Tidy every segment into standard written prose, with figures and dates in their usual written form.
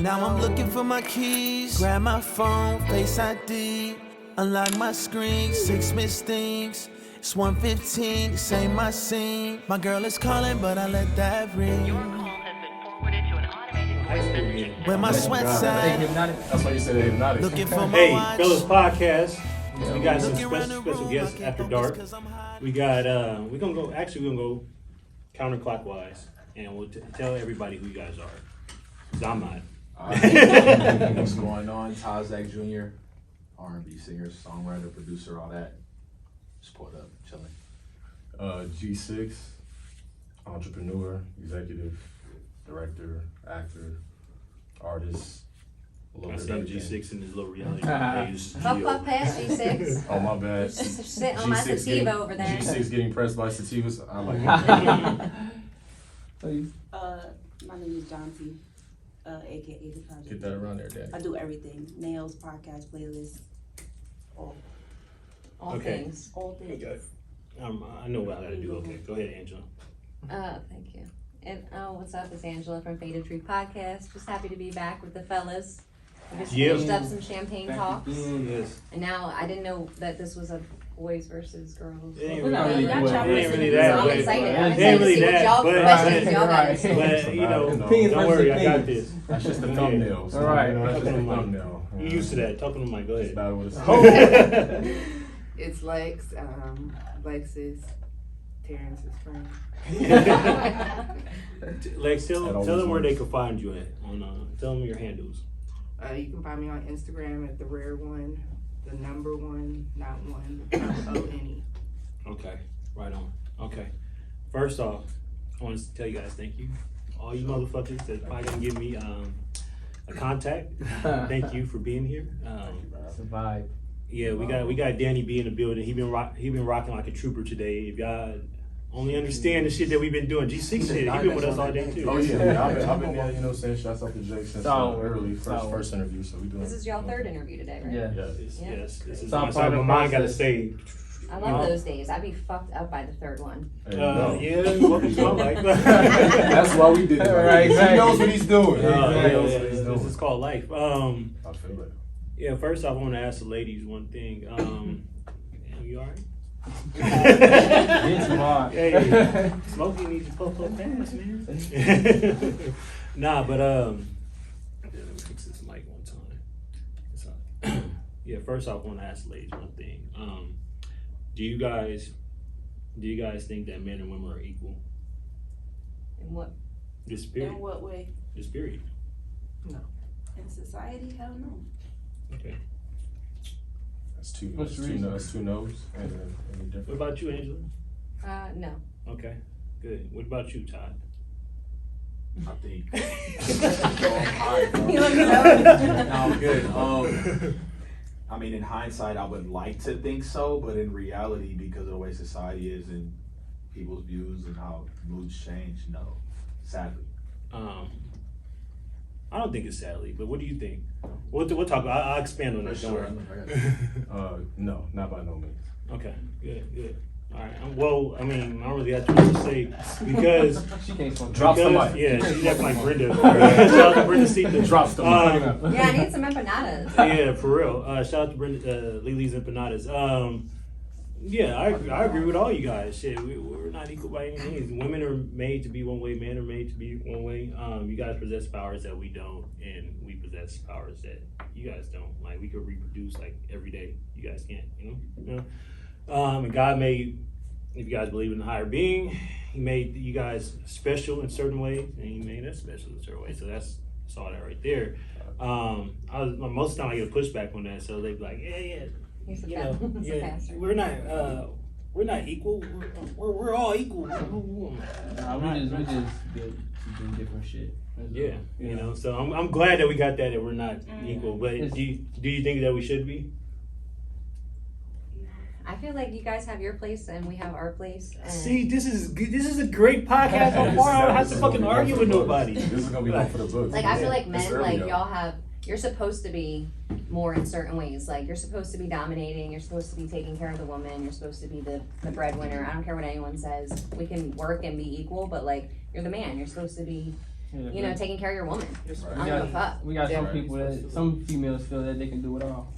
Now I'm looking for my keys. Grab my phone, Face ID. Unlock my screen, 6 missed things. It's 1:15, this ain't my scene. My girl is calling, but I let that ring. Your call has been forwarded to an automated voice messaging. Where my sweat's at. That's why you said hypnotic. Looking for my Hey, watch. fellas podcast. We got some Looking around the special room, guests I can't after focus dark. 'cause I'm hiding. We got we're gonna go counterclockwise, and we'll tell everybody who you guys are. 'Cause I'm not. What's going on? Todd Zack Jr., R&B singer, songwriter, producer, all that. Just pulled up, chilling. G6, entrepreneur, executive, director, actor, artist. A little I bit of seen everything. G6 in his little reality phase. Fuck past G6. Oh, my bad. Sitting on my sativa over there. G6 getting pressed by sativas. I like it. My name is John T, aka The Project. Get that around there, Daddy. I do everything: nails, podcast, playlists, all Okay. Things. things. Okay. I know what I gotta do. Okay, go ahead, Angela. Thank you. And what's up? It's Angela from Faded Tree Podcast. Just happy to be back with the fellas. We just Yeah. finished up some champagne talks. Yes. And now I didn't know that this was a boys versus girls. It ain't We're not really, really it boys. ain't really So that, I'm but excited. I'm it excited ain't to really see what that, y'all but questions y'all got. but you know, Opinions don't worry, versus I got opinions. this. That's just the Yeah. thumbnails. All right. You know, that's just the Talking to thumbnail. You used to that. Talking to Mike. Go It's ahead. bad with a It's Lex, Lexus, Terrence's friend. Lex, tell That always them where they works. can find you at. Tell them your handles. You can find me on Instagram at the rare one, the number one, not one, O-N-E. Okay, right on. Okay, first off, I want to tell you guys thank you, all you motherfuckers that probably gonna give me a contact. Thank you for being here. It's a vibe. Yeah, we got Danny B in the building. He been rocking like a trooper today. If y'all only understand the shit that we've been doing, G6 shit, he been with us all day too. Oh, yeah. I've been there, you know, saying shouts out to Jake since early, first interview. So we doing This is y'all third interview today, right? Yeah. Yes, this is It's all my part of the mind got to process. stay. I love those days. I'd be fucked up by the third one. Yeah, welcome to my life. That's why we did it. Right, He exactly. knows what he's doing. Yeah, He knows what he's This doing. is called life. I feel it. Yeah, first off, I want to ask the ladies one thing. You alright? Get some hard. Hey, Smokey needs to pull fast, man. Nah, but let me fix this mic one time. It's on. Yeah, first off, I want to ask the ladies one thing. Do you guys think that men and women are equal? And what? This In period. what way? This period. In society? Hell no. Okay. That's two. What's That's the two. reason? That's two no's. And then any What different. about you, Angela? No. Okay, good. What about you, Todd? I think. You look nervous. No, I'm good. I mean, in hindsight, I would like to think so, but in reality, because of the way society is and people's views and how moods change, no. Sadly. I don't think it's sadly, but what do you think? We'll talk. I'll expand on that. Don't worry. No, not by no means. Okay, good. All right. Well, I mean, I don't really have too much to say because She can't smoke. Drop the because, mic. yeah, she's acting like Brenda. Shout out to Brenda Seaton. Drops the mic. Yeah, I need some empanadas. Yeah, for real. Shout out to Brenda, Lily's Empanadas. Yeah, I agree with all you guys. Shit, we're not equal by any means. Women are made to be one way, men are made to be one way. You guys possess powers that we don't, and we possess powers that you guys don't. Like, we could reproduce like every day. You guys can't, you know? And God made, if you guys believe in the higher being, He made you guys special in certain ways, and He made us special in certain ways. So that's all that right there. Most of the time I get a pushback on that, so they be like, yeah. He's You a know, he's a yeah, pastor. we're not equal. We're all equal. Nah, we just do different shit. That's Yeah, all. you know. So I'm glad that we got that we're not equal. But It's- do you think that we should be? I feel like you guys have your place and we have our place. And See, this is a great podcast so far. I don't have to fucking argue with nobody. This is gonna be one for the books. like I feel like It's men, early, like though. y'all have, you're supposed to be more in certain ways. Like you're supposed to be dominating. You're supposed to be taking care of the woman. You're supposed to be the breadwinner. I don't care what anyone says. We can work and be equal, but like you're the man. You're supposed to be you know, taking care of your woman. Right. I don't give a fuck. We got some Right. people that, some females feel that they can do it all.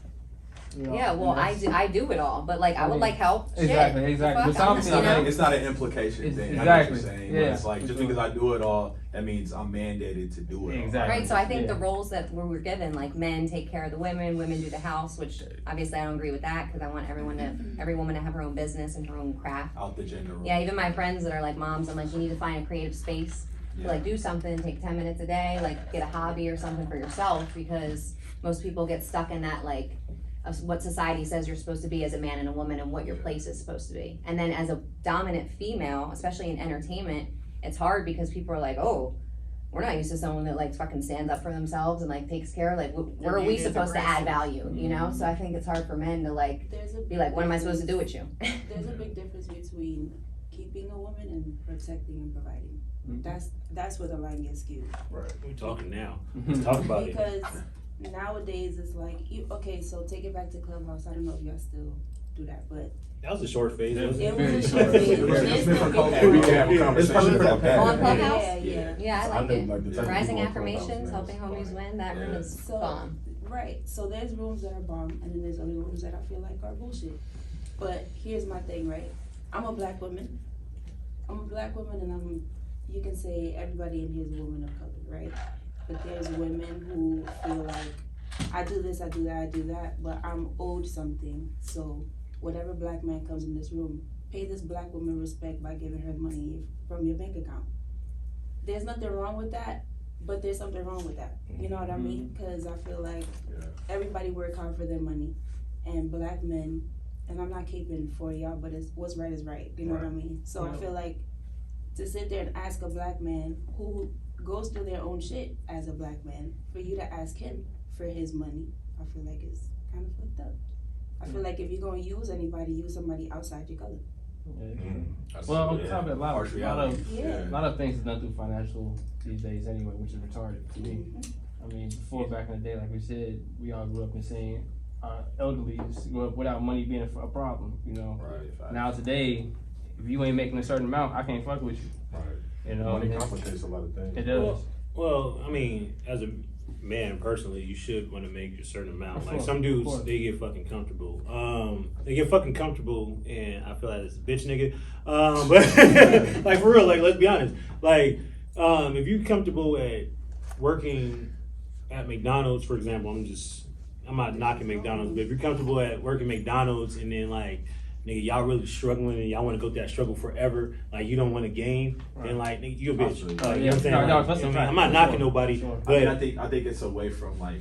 You know, Yeah, well, and I do it all, but like I would mean, like help. exactly, Shit. exactly. Fuck, But some I'm It's just, feel you know? it's not an implication It's- thing. I know what you're exactly. saying. Yeah, It's like, for just sure. because I do it all, that means I'm mandated to do it all. Exactly. Right, so I think Yeah. the roles that we're given, like men take care of the women do the house, which obviously I don't agree with that because I want every woman to have her own business and her own craft. Out the gender role. Yeah, even my friends that are like moms, I'm like, you need to find a creative space to like do something, take 10 minutes a day, like get a hobby or something for yourself because most people get stuck in that like of what society says you're supposed to be as a man and a woman and what your place is supposed to be. And then as a dominant female, especially in entertainment, it's hard because people are like, oh, we're not used to someone that like fucking stands up for themselves and like takes care. Like, where are we supposed to add value? You know? So I think it's hard for men to like be like, what am I supposed to do with you? There's a big difference between keeping a woman and protecting and providing. That's where the line gets skewed. Right. We talking now. Let's talk about it. Because nowadays it's like, okay, so take it back to Clubhouse. I don't know if y'all still do that, but That was a short phase, wasn't it it? Very was a short. short phase. It's There's been no for big culture. We can deal. have a conversation about that. On Clubhouse? Yeah. Yeah, I like know, it. like, the type of Rising people on Clubhouse, affirmations, man. helping homies win. That room is So- bomb. Right. So there's rooms that are bomb, and then there's other rooms that I feel like are bullshit. But here's my thing, right? I'm a black woman. And you can say everybody in here is a woman of color, right? But there's women who feel like, I do this, I do that, I do that, but I'm owed something. So whatever black man comes in this room, pay this black woman respect by giving her money from your bank account. There's nothing wrong with that, but there's something wrong with that. You know what I mean? Because I feel like everybody work hard for their money, and black men, and I'm not keeping for y'all, but it's what's right is right. You know what I mean? So I feel like to sit there and ask a black man who goes through their own shit as a black man, for you to ask him for his money, I feel like it's kind of fucked up. I feel like if you're gonna use anybody, use somebody outside your color. Well, on top of it, a lot Harsh of Yeah. a lot of things is done through financial these days anyway, which is retarded to me. I mean, before back in the day, like we said, we all grew up in saying elderly grew up without money being a problem. You know. Right. Now today, if you ain't making a certain amount, I can't fuck with you. Right. You know. Money and complicates a lot of things. It does. Well, I mean, as a man personally, you should want to make a certain amount. Of Like course, some of dudes, course. they get fucking comfortable. They get fucking comfortable, and I feel like it's a bitch nigga. But like for real, like let's be honest. Like if you comfortable at working at McDonald's, for example, I'm not knocking McDonald's, but if you're comfortable at working McDonald's and then like, nigga, y'all really struggling and y'all want to go through that struggle forever, like you don't want to gain, then like, nigga, you a bitch. Absolutely. Like, you know what I'm saying? No, Like, that's you know a what I mean? fact. I'm not For knocking sure. nobody, For sure. I but mean, I think it's away from like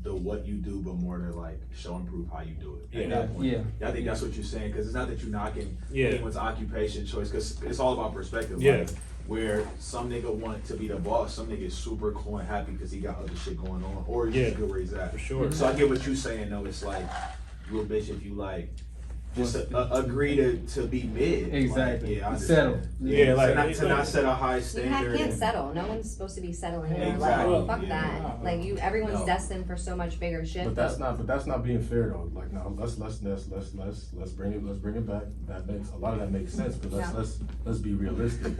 the what you do, but more to like show and prove how you do it. At that point. Yeah. I think that's what you're saying, because it's not that you're knocking Yeah. anyone's occupation choice, because it's all about perspective. Yeah. Like, where some nigga want to be the boss, some nigga is super cool and happy because he got other shit going on, or he's just good where he's at. for sure. So I get what you're saying though. It's like you a bitch if you like just agree to be mid. Exactly. Like, yeah, I Settle. understand. Yeah, like- to not set a high You standard. can't and- settle. No one's supposed to be settling in their Exactly, life. Fuck yeah. that. Like everyone's No. destined for so much bigger shit. But that's not being fair though. Like now, let's bring it back. That makes a lot of that makes sense. But let's be realistic.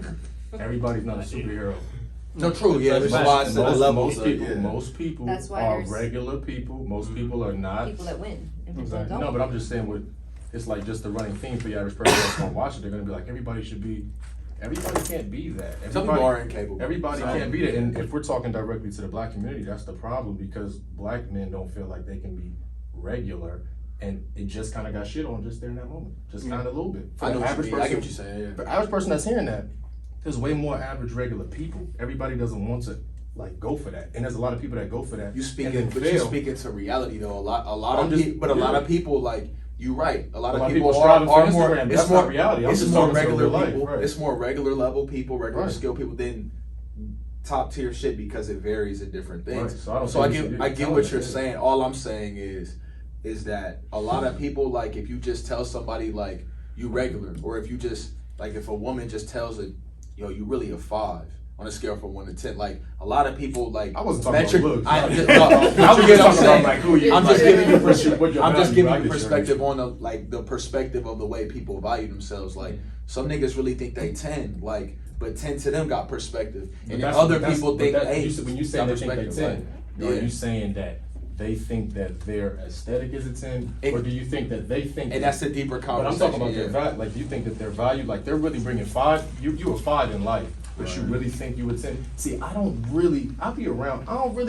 Everybody's not a superhero. No, true. Yeah, there's a lot of levels. Most people That's why are there's regular people. Most people are not. people that win and people Exactly. that No, don't. but I'm just saying it's like just the running theme for the average person that's gonna watch it. They're gonna be like, everybody can't be that. Some people are incapable. Everybody can't be that. And if we're talking directly to the black community, that's the problem, because black men don't feel like they can be regular, and it just kind of got shit on just there in that moment, just kind of a little bit. For I know the what you average mean. I get person- what you're saying. Yeah. The average person that's hearing that, there's way more average regular people. Everybody doesn't want to like go for that, and there's a lot of people that go for that. You and speaking, then but you fail. speaking to reality though. A lot I'm of just- people, but a lot of people like you right. A lot of people are striving for are more. Instagram, but It's that's more not reality. I'm It's just more talking to regular real life, people. right. It's more regular level people, regular Right. skill people than top tier shit, because it varies in different things. Right, so I don't So I think we should get be what telling you're that. saying. All I'm saying is that a lot of people, like, if you just tell somebody like you regular, or if you just like if a woman just tells it, yo, you really a 5 on a scale from 1 to 10. Like a lot of people like I wasn't talking metric. about looks. I'm No. just, I was you get what I'm talking saying. about, like, who you I'm like, just giving you what your I'm just value giving you bracket perspective is. on the perspective of the way people value themselves. Like some niggas really think they 10. Like but 10 to them got perspective, But and then that's- other that's- people but think, that- hey, when you say got they think they perspective, 10, are you saying that they think that their aesthetic is a 10, or do you think that they think? And that's a deeper But I'm conversation. talking about their value. Like, do you think that their value, like they're really bringing 5? You a 5 in life, but you really think you a 10? See, I don't really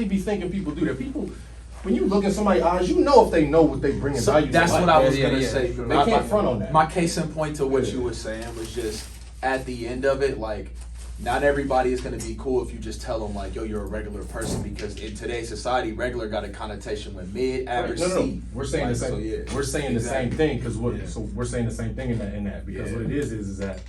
be thinking people do that. People, when you look in somebody's eyes, you know if they know what they bring in So value. that's to what life. I was gonna say. They can't front on that. My case in point to what you were saying was just at the end of it, like, not everybody is gonna be cool if you just tell them like, yo, you're a regular person, because in today's society, regular got a connotation with mid, average, No. C. We're saying the same. So, yeah. We're saying the same Exactly. thing because so we're saying the same thing in that because what it is that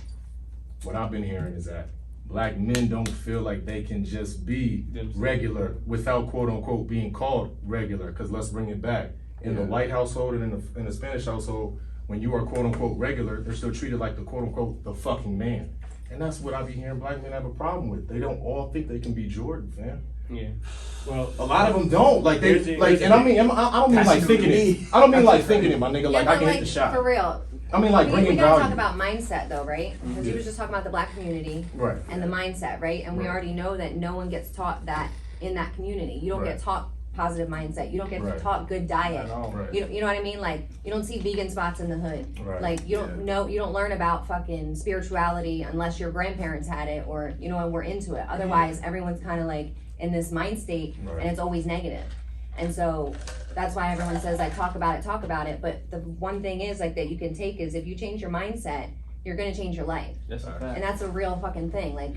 what I've been hearing is that black men don't feel like they can just be regular without quote unquote being called regular. Because let's bring it back in the white household and in the Spanish household, when you are quote unquote regular, they're still treated like the quote unquote the fucking man. And that's what I be hearing black men have a problem with. They don't all think they can be Jordan, fam. Yeah. Well, A lot of them don't. Like they Here's the- like, and I mean, I don't mean like thinking it. I don't mean like thinking it, my nigga. Like Yeah, I but can hit the shot. For real. I mean like We bringing gotta value. talk about mindset though, right? Because he was just talking about the black community Right. and the mindset, right? And we Right. already know that no one gets taught that in that community. You don't Right. get taught positive mindset. You don't get Right. taught good diet. At all. Right. You know what I mean? Like, you don't see vegan spots in the hood. Right. Like, you don't know, you don't learn about fucking spirituality unless your grandparents had it or, you know, and we're into it. Otherwise, everyone's kind of like in this mind state Right. and it's always negative. And so that's why everyone says, like, talk about it. But the one thing is, like, that you can take is if you change your mindset, you're gonna change your life. That's a fact. And that's a real fucking thing. Like,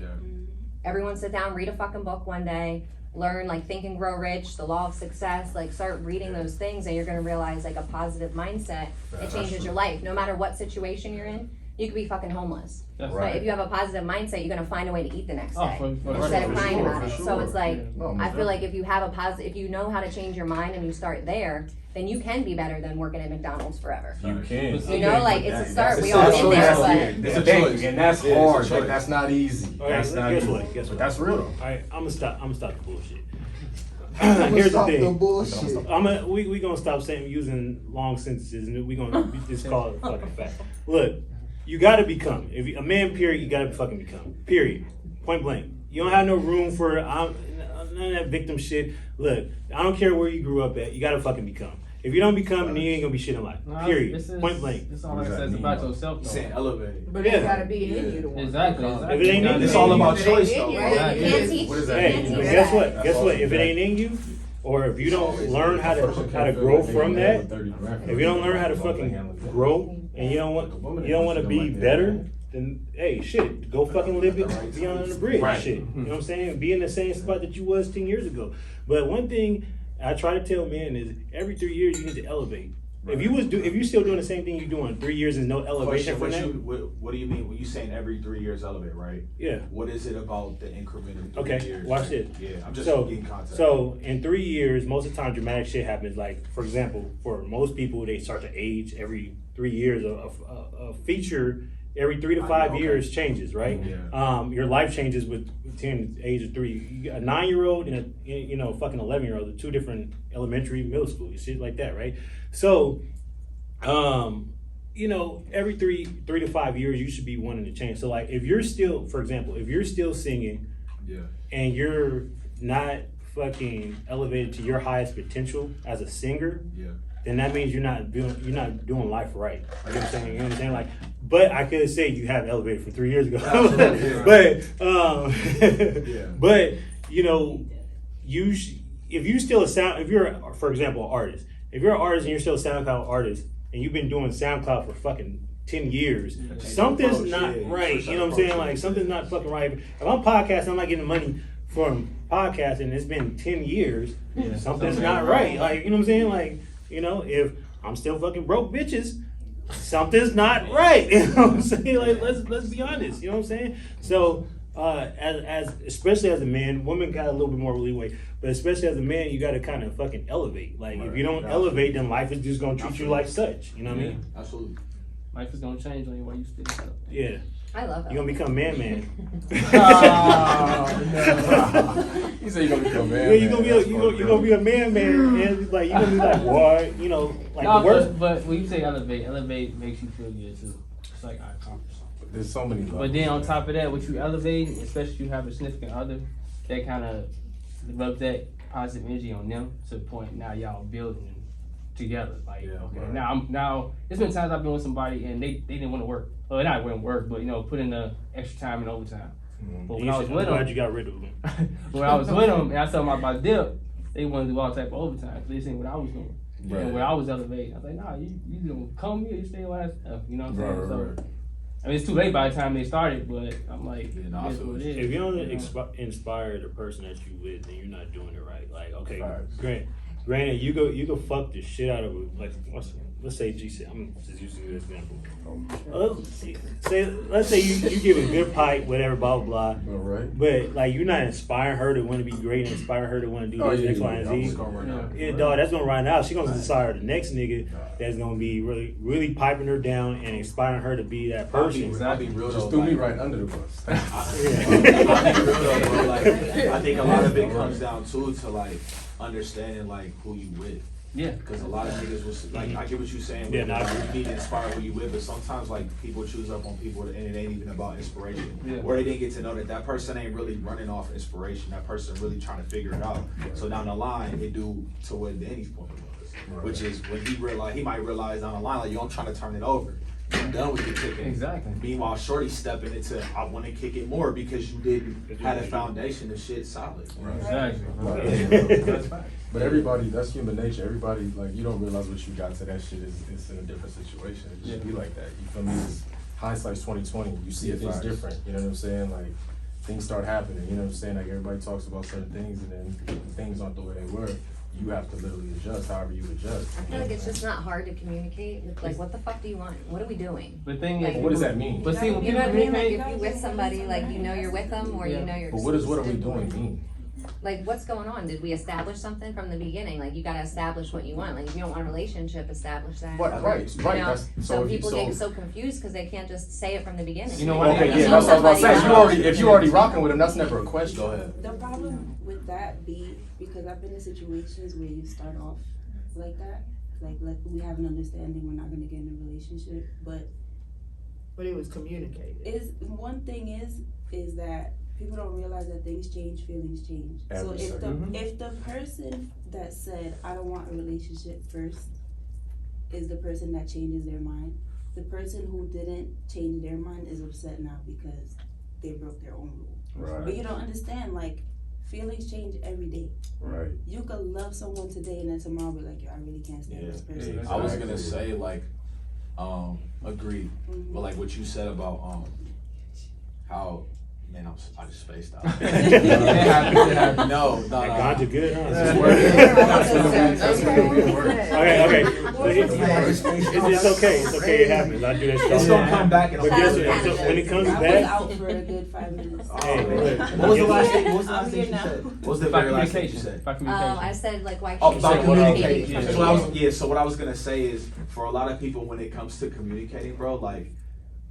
everyone sit down, read a fucking book one day, learn like Think and Grow Rich, The Law of Success, like start reading those things and you're gonna realize like a positive mindset, it changes your life. No matter what situation you're in, you could be fucking homeless. That's But if you have a positive mindset, you're gonna find a way to eat the next Oh, day for instead sure, of crying about it. for So it's sure. like, Yeah. No, most I feel like if you have a positive, if you know how to change your mind and you start there, then you can be better than working at McDonald's forever. You can. You know, like it's a start. That's We a all choice. in there, That's but it. It's a Thank choice. you. And that's Yeah, it's a hard. choice. Like, that's not easy. All right, That's not guess easy. what? But that's real though. all right, I'm gonna stop the bullshit. Here's the thing. We gonna stop saying using long sentences and we gonna just call it a fucking fact. Look, you gotta become. If you, a man, period, you gotta fucking become. Period. Point blank. You don't have no room for none of that victim shit. Look, I don't care where you grew up at. You gotta fucking become. If you don't become, then you ain't gonna be shit in life. Nah, Period. this is- Point blank. This all What like does I that said, it's mean, about though? yourself, though. Saying elevated. But Yeah. it gotta be in you to want. Exactly. If it ain't in It's you, all about If it choice ain't though. in you, right? then You it can't is. teach. What does that hey, mean? Yeah. guess what? That's Guess all what? you If it got. ain't in you, or if you don't learn how to grow from that, if you don't learn how to fucking grow, and you don't want to be better, then hey, shit, go fucking live it beyond the bridge, Right. shit. You know what I'm saying? Be in the same spot that you was 10 years ago. But one thing I try to tell men is every 3 years you need to elevate. If you still doing the same thing you're doing 3 years and no elevation from that, What do you mean when you saying every 3 years elevate, right? yeah. What is it about the increment of 3 Okay, years? watch this. Yeah, I'm just So, getting context. so in 3 years, most of the time dramatic shit happens. Like, for example, for most people, they start to age every 3 years. A feature every 3 to 5 years changes, right? Yeah. Your life changes with 10 age of 3. You got a 9-year-old and a fucking 11-year-old, the two different elementary, middle school, shit like that, right? So, every 3 to 5 years, you should be wanting to change. So, like, if you're still, for example, if you're still singing, yeah. and you're not fucking elevated to your highest potential as a singer, Yeah. then that means you're not doing life right. You know what I'm saying? You know what I'm saying? Like, but I could say you have elevated from 3 years ago. Absolutely, yeah. But Yeah. but if you still if you're, for example, an artist, if you're an artist and you're still a SoundCloud artist and you've been doing SoundCloud for fucking 10 years, something's approach, not yeah, right. switch You know what I'm that saying? approach, Like, yeah. something's not fucking right. If I'm podcasting, I'm not getting money from podcasting, and it's been 10 years, something's not right. Like, you know what I'm saying? Like, if I'm still fucking broke bitches, something's not right. You know what I'm saying? Like, let's be honest. You know what I'm saying? So, as especially as a man, women got a little bit more leeway, but especially as a man, you got to kind of fucking elevate. Like, if you don't elevate, then life is just gonna treat you like such. You know what I mean? Absolutely. Life is gonna change on you while you still up. Yeah. I love that. You're gonna become man. He said you're gonna become man. Yeah, you're gonna be a man, and like you're gonna be like, what? Like No, the worst. but when you say elevate makes you feel good too. It's like I accomplished something. there's so many levels. But then on top of that, what you elevate, especially if you have a significant other, that kind of rubs that positive energy on them to the point now y'all building together. Like, okay, right. now it's been times I've been with somebody and they didn't want to work. Well, not wouldn't work, but put in the extra time and overtime. But when I was with I'm glad them, you got rid of them. when I was with them and I told them about dip, they wanted to do all type of overtime. So they seen what I was doing. Right. And where I was elevating, I was like, nah, you don't come here, you stay all that stuff. You know what I'm saying? So, I mean, it's too late by the time they started, but I'm like, it is what it is. If you don't inspire the person that you with, then you're not doing it right. Like, okay, granted, you go fuck the shit out of it. Like, let's say GC. I'm just using this example. Let's say you give a good pipe, whatever, blah blah blah. All right. But like, you're not inspiring her to want to be great, and inspire her to want to do this, X, Y, and Z. Yeah, dog, that's gonna run out. She's gonna desire the next nigga that's gonna be really, really piping her down and inspiring her to be that person. I'll be real Just though, threw me like, right under the bus. I'll be real though, bro. Like, I think a lot of it comes down to like understanding like who you with. Yeah. Because a lot of niggas was like, I get what you're saying. Yeah, You need to inspire who you with, but sometimes like people choose up on people and it ain't even about inspiration. Yeah. Or they didn't get to know that person ain't really running off inspiration. That person really trying to figure it out. So down the line, it do to what Danny's point was, which is when he might realize down the line, like, yo, I'm trying to turn it over. I'm done with the kicking. Exactly. Meanwhile, Shorty stepping into, I want to kick it more because you didn't had a foundation of shit solid. Exactly. That's fact. But everybody, that's human nature. Everybody, like, you don't realize what you got to that shit is in a different situation. It should be like that. You feel me? It's hindsight's 20/20. You see things different. You know what I'm saying? Like, things start happening. You know what I'm saying? Like, everybody talks about certain things, and then things aren't the way they were. You have to literally adjust however you adjust. I feel like it's just not hard to communicate. Like, what the fuck do you want? What are we doing? The thing Like, is, What does that mean? but see, when You people know what I mean? Like, communicate, if you're with somebody, like, you know you're with them, or you know you're But what are we doing mean? like, what's going on? Did we establish something from the beginning? Like, you gotta establish what you want. Like, if you don't want a relationship, establish that. Right. You know, That's, some if you- people get so confused because they can't just say it from the beginning. You know what? Okay, Yeah, yeah, that's what I was about to say. If you already rocking with him, that's never a question. Go ahead. The problem with that be because I've been in situations where you start off like that, like we have an understanding we're not gonna get in a relationship, but it was communicated. One thing is that people don't realize that things change, feelings change. So if the person that said I don't want a relationship first is the person that changes their mind, the person who didn't change their mind is upset now because they broke their own rule. Right. But you don't understand, like, feelings change every day. Right. You could love someone today and then tomorrow be like, yo, I really can't stand this person. I was gonna say like, agreed, but like what you said about how, man, I just spaced out. No. That ganja good, huh? Okay. It's okay. It's okay. It happens. I do that shit all It's the gonna time. come back. But guess what? So when it comes I was back, out for a good 5 minutes. hey, look, What was the last thing? I'm here now. What was the about very last thing you communication. said? About communication. I said, like, why Oh, can't about you communicating. communicate? So what I was gonna say is, for a lot of people, when it comes to communicating, bro, like,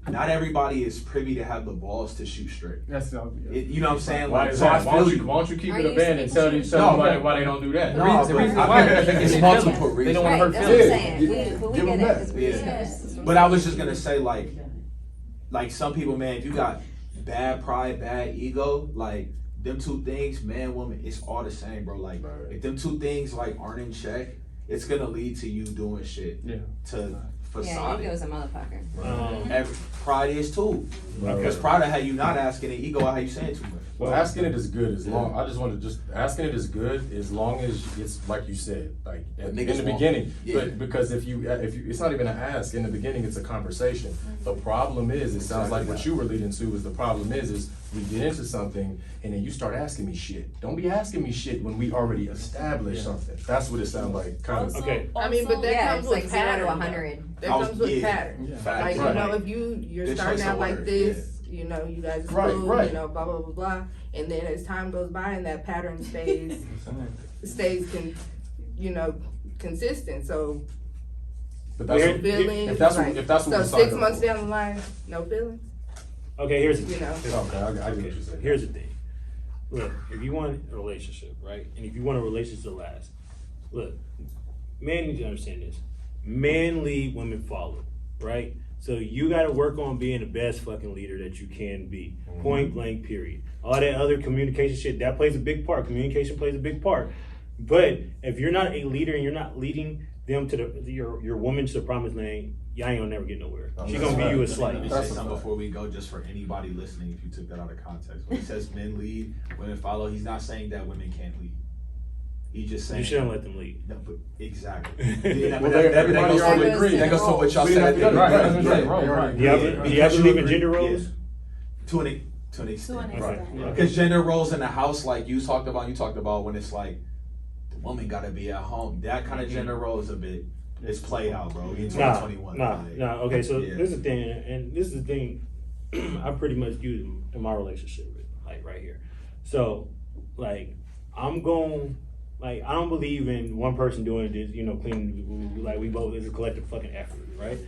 not everybody is privy to have the balls to shoot straight. That's obvious. You know what I'm saying? Why Like, is so I that? feel you. Why don't you keep Are it a you band and tell saying- them why they don't do that? No, the but reason I why feel they it's don't multiple want reasons. They don't want to Right, hurt that's what I'm feelings. saying. We give get them it. that. 'Cause we Yeah. discussed. But I was just gonna say, like some people, man, if you got bad pride, bad ego, like, them two things, man, woman, it's all the same, bro. Like, if them two things like aren't in check, it's gonna lead to you doing shit to Yeah, facade. ego's a motherfucker. Pride is too, because pride of how you not asking, and ego how you saying too much. Well, asking it is good as long. I just want to asking it is good as long as it's like you said, like in the beginning. But because if you, it's not even an ask in the beginning, it's a conversation. The problem is, it sounds like what you were leading to is the problem is we get into something and then you start asking me shit. Don't be asking me shit when we already established something. That's what it sounds like. Kind of. okay. I mean, but that Yeah, comes it's like with 0 to pattern. 100. That comes with pattern. Facts. Like, you Right. know, if you're Good starting choice out of like word, this, you know, you guys are Right, cool, right. you know, blah, blah, blah, blah. And then as time goes by and that pattern stays consistent. So, But no that's feelings. if that's like, what we so signed 6 up months for. down the line, no feelings, Okay, here's the you thing. know. Okay, I get what you're saying. Here's the thing. Look, if you want a relationship, right, and if you want a relationship to last, look, men need to understand this. Men lead, women follow, right? So you got to work on being the best fucking leader that you can be. Point blank, period. All that other communication shit, that plays a big part. Communication plays a big part. But if you're not a leader and you're not leading them to your woman to the promised land, y'all ain't gonna never get nowhere. She gonna be you a slight. Let me say something before we go, just for anybody listening, if you took that out of context. When he says men lead, women follow, he's not saying that women can't lead. He's just saying You shouldn't let them lead. No, but exactly. Well, everybody already agreed. That goes to what y'all said. Right. Do you ever believe in gender roles? Yeah. To an extent. To an Right. extent. Because gender roles in the house, like you talked about when it's like the woman gotta be at home. That kind of gender role is a bit, it's play out, bro. In 2021. Nah. Okay, so Yeah. this is the thing, and this is the thing I pretty much use in my relationship with, like right here. So, like, I don't believe in one person doing this, cleaning, like we both, it's a collective fucking effort, right?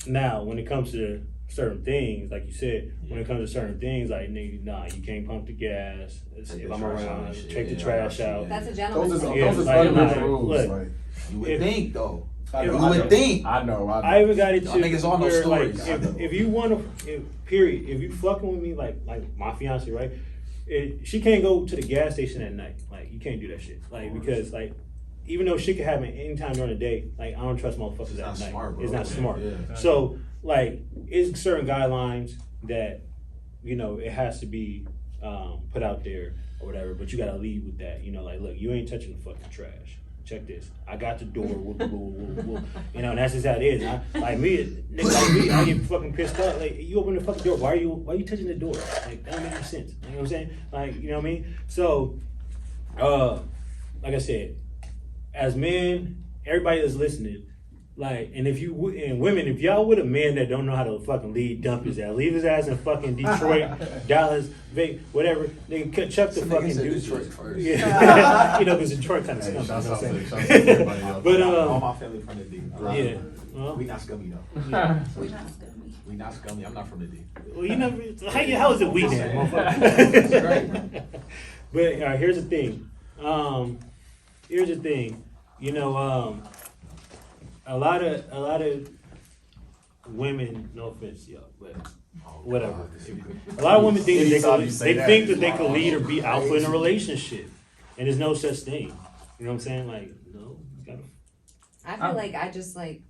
Now, when it comes to certain things, like you said, when it comes to certain things, like, nigga, nah, you can't pump the gas, if I'm around, take the trash out. That's a gentleman's Those thing. are like, fundamental like, rules. look, Like, You would think though. You would think. I know. I even got it to Y'all niggas all know where, like, stories. if you want to, period, if you fucking with me, like my fiance, right? She can't go to the gas station at night. Like, you can't do that shit. Like, because, like, even though shit can happen anytime during the day, like, I don't trust motherfuckers It's at not night. smart, bro. It's not smart. Yeah. So, like, it's certain guidelines that, it has to be put out there or whatever, but you gotta lead with that. Like, look, you ain't touching the fucking trash. Check this. I got the door. And that's just how it is. Nigga like me, I get fucking pissed off. Like, you open the fucking door. Why are you touching the door? Like, that don't make any sense. You know what I'm saying? Like, you know what I mean? So, like I said, as men, everybody that's listening, like, and women, if y'all with a man that don't know how to fucking lead, dump his ass, leave his ass in fucking Detroit, Dallas, Vegas, whatever, nigga, chuck the fucking dude. Detroit first. Yeah, because Detroit kind of stinks. shouts out to But all my family from the D. yeah, well, We not scummy though. We're not scummy. We not scummy. I'm not from the D. well, how is it we then, motherfucker? But all right, here's the thing. A lot of women, no offense, y'all, but whatever. A lot of women think that they could lead or be alpha in a relationship, and there's no such thing. You know what I'm saying? Like, no, you gotta. I feel like I just like,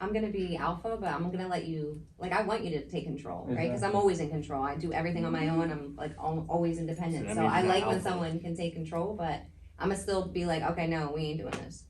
I'm gonna be alpha, but I'm gonna let you, like, I want you to take control, right? Because I'm always in control. I do everything on my own. I'm like always independent. So that So means I you're like not when alpha. someone can take control, but I'm gonna still be like, okay, no, we ain't doing this.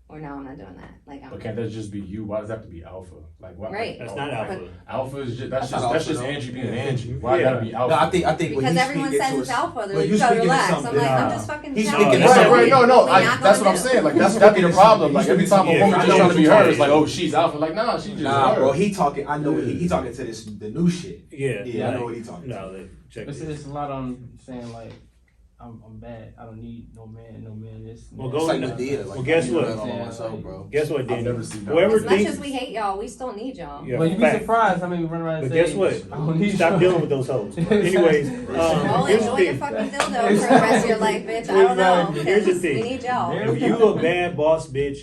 Or no, I'm not doing that. Like, but can't that just be you? Why does that have to be alpha? Like, what? Right. That's not alpha. Alpha is just That's not that's just alpha, Angie being Angie. Why Yeah. gotta be alpha? No, I think when because he's everyone speaking says to it's us- alpha, they're but like, you you gotta speaking to relax. I'm something. like, I'm Nah. just fucking He's telling speaking you. to Right, something. right, no, What we not that's gonna what I'm do. saying. Like, that's gotta be the problem. Like, every time a Yeah, woman I just know trying what to be you're her, talking it's like, about. oh, she's alpha. Like, nah, she's just Nah, her. bro, he talking. I know he talking to the new shit. Yeah, Yeah, I know like, what he talking No, about. like, check It's, this. it's a lot on saying like, I'm bad. I don't need no man. This. Well, It's go like now. Medea. Like, Well, guess I do what? that all by myself, bro. Guess what, I've Daniel? never seen that. Whoever As much thinks, as we hate y'all, we still need y'all. yeah, But you'd be fact. surprised how many run around and But say, guess what? I don't need Stop y'all. dealing with those hoes. Anyways, Well, here's the enjoy your thing. fucking dildo for the rest of your life, bitch. I don't know. Exactly. Here's the because thing. We need y'all. If you a bad boss bitch,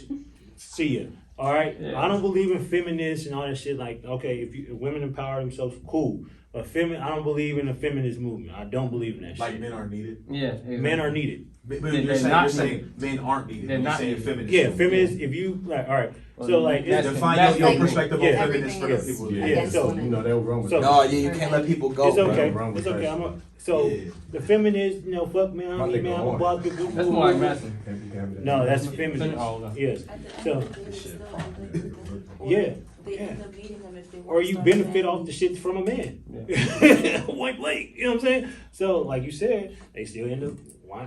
see ya. All right. Yeah. I don't believe in feminists and all that shit. Like, okay, if women empower themselves, cool. But I don't believe in the feminist movement. I don't believe in that Like shit. men are needed. Yeah, exactly. Men are needed. But They're you're not saying men aren't needed. They're You're not saying needed. feminists. Yeah, feminists. If you like, all right. So like, That's- it's, Define that's your like perspective yeah, on feminists for the everything people. Yeah, against so, women. you know, they'll run with So- that. No, yeah, you can't let people go. it's bro. okay. Wrong with It's okay. that So Yeah. the feminists, fuck man, My I'm nigga man, I'm a on. boss. That's more like wrestling. No, that's feminist. Oh, no. Yes. At the So end of the day, they still end up with them. Or Yeah. They Yeah. end up leading them if they want or to you start a benefit family. off the shit from a man. Point blank. You know what I'm saying? So like you said, they still end up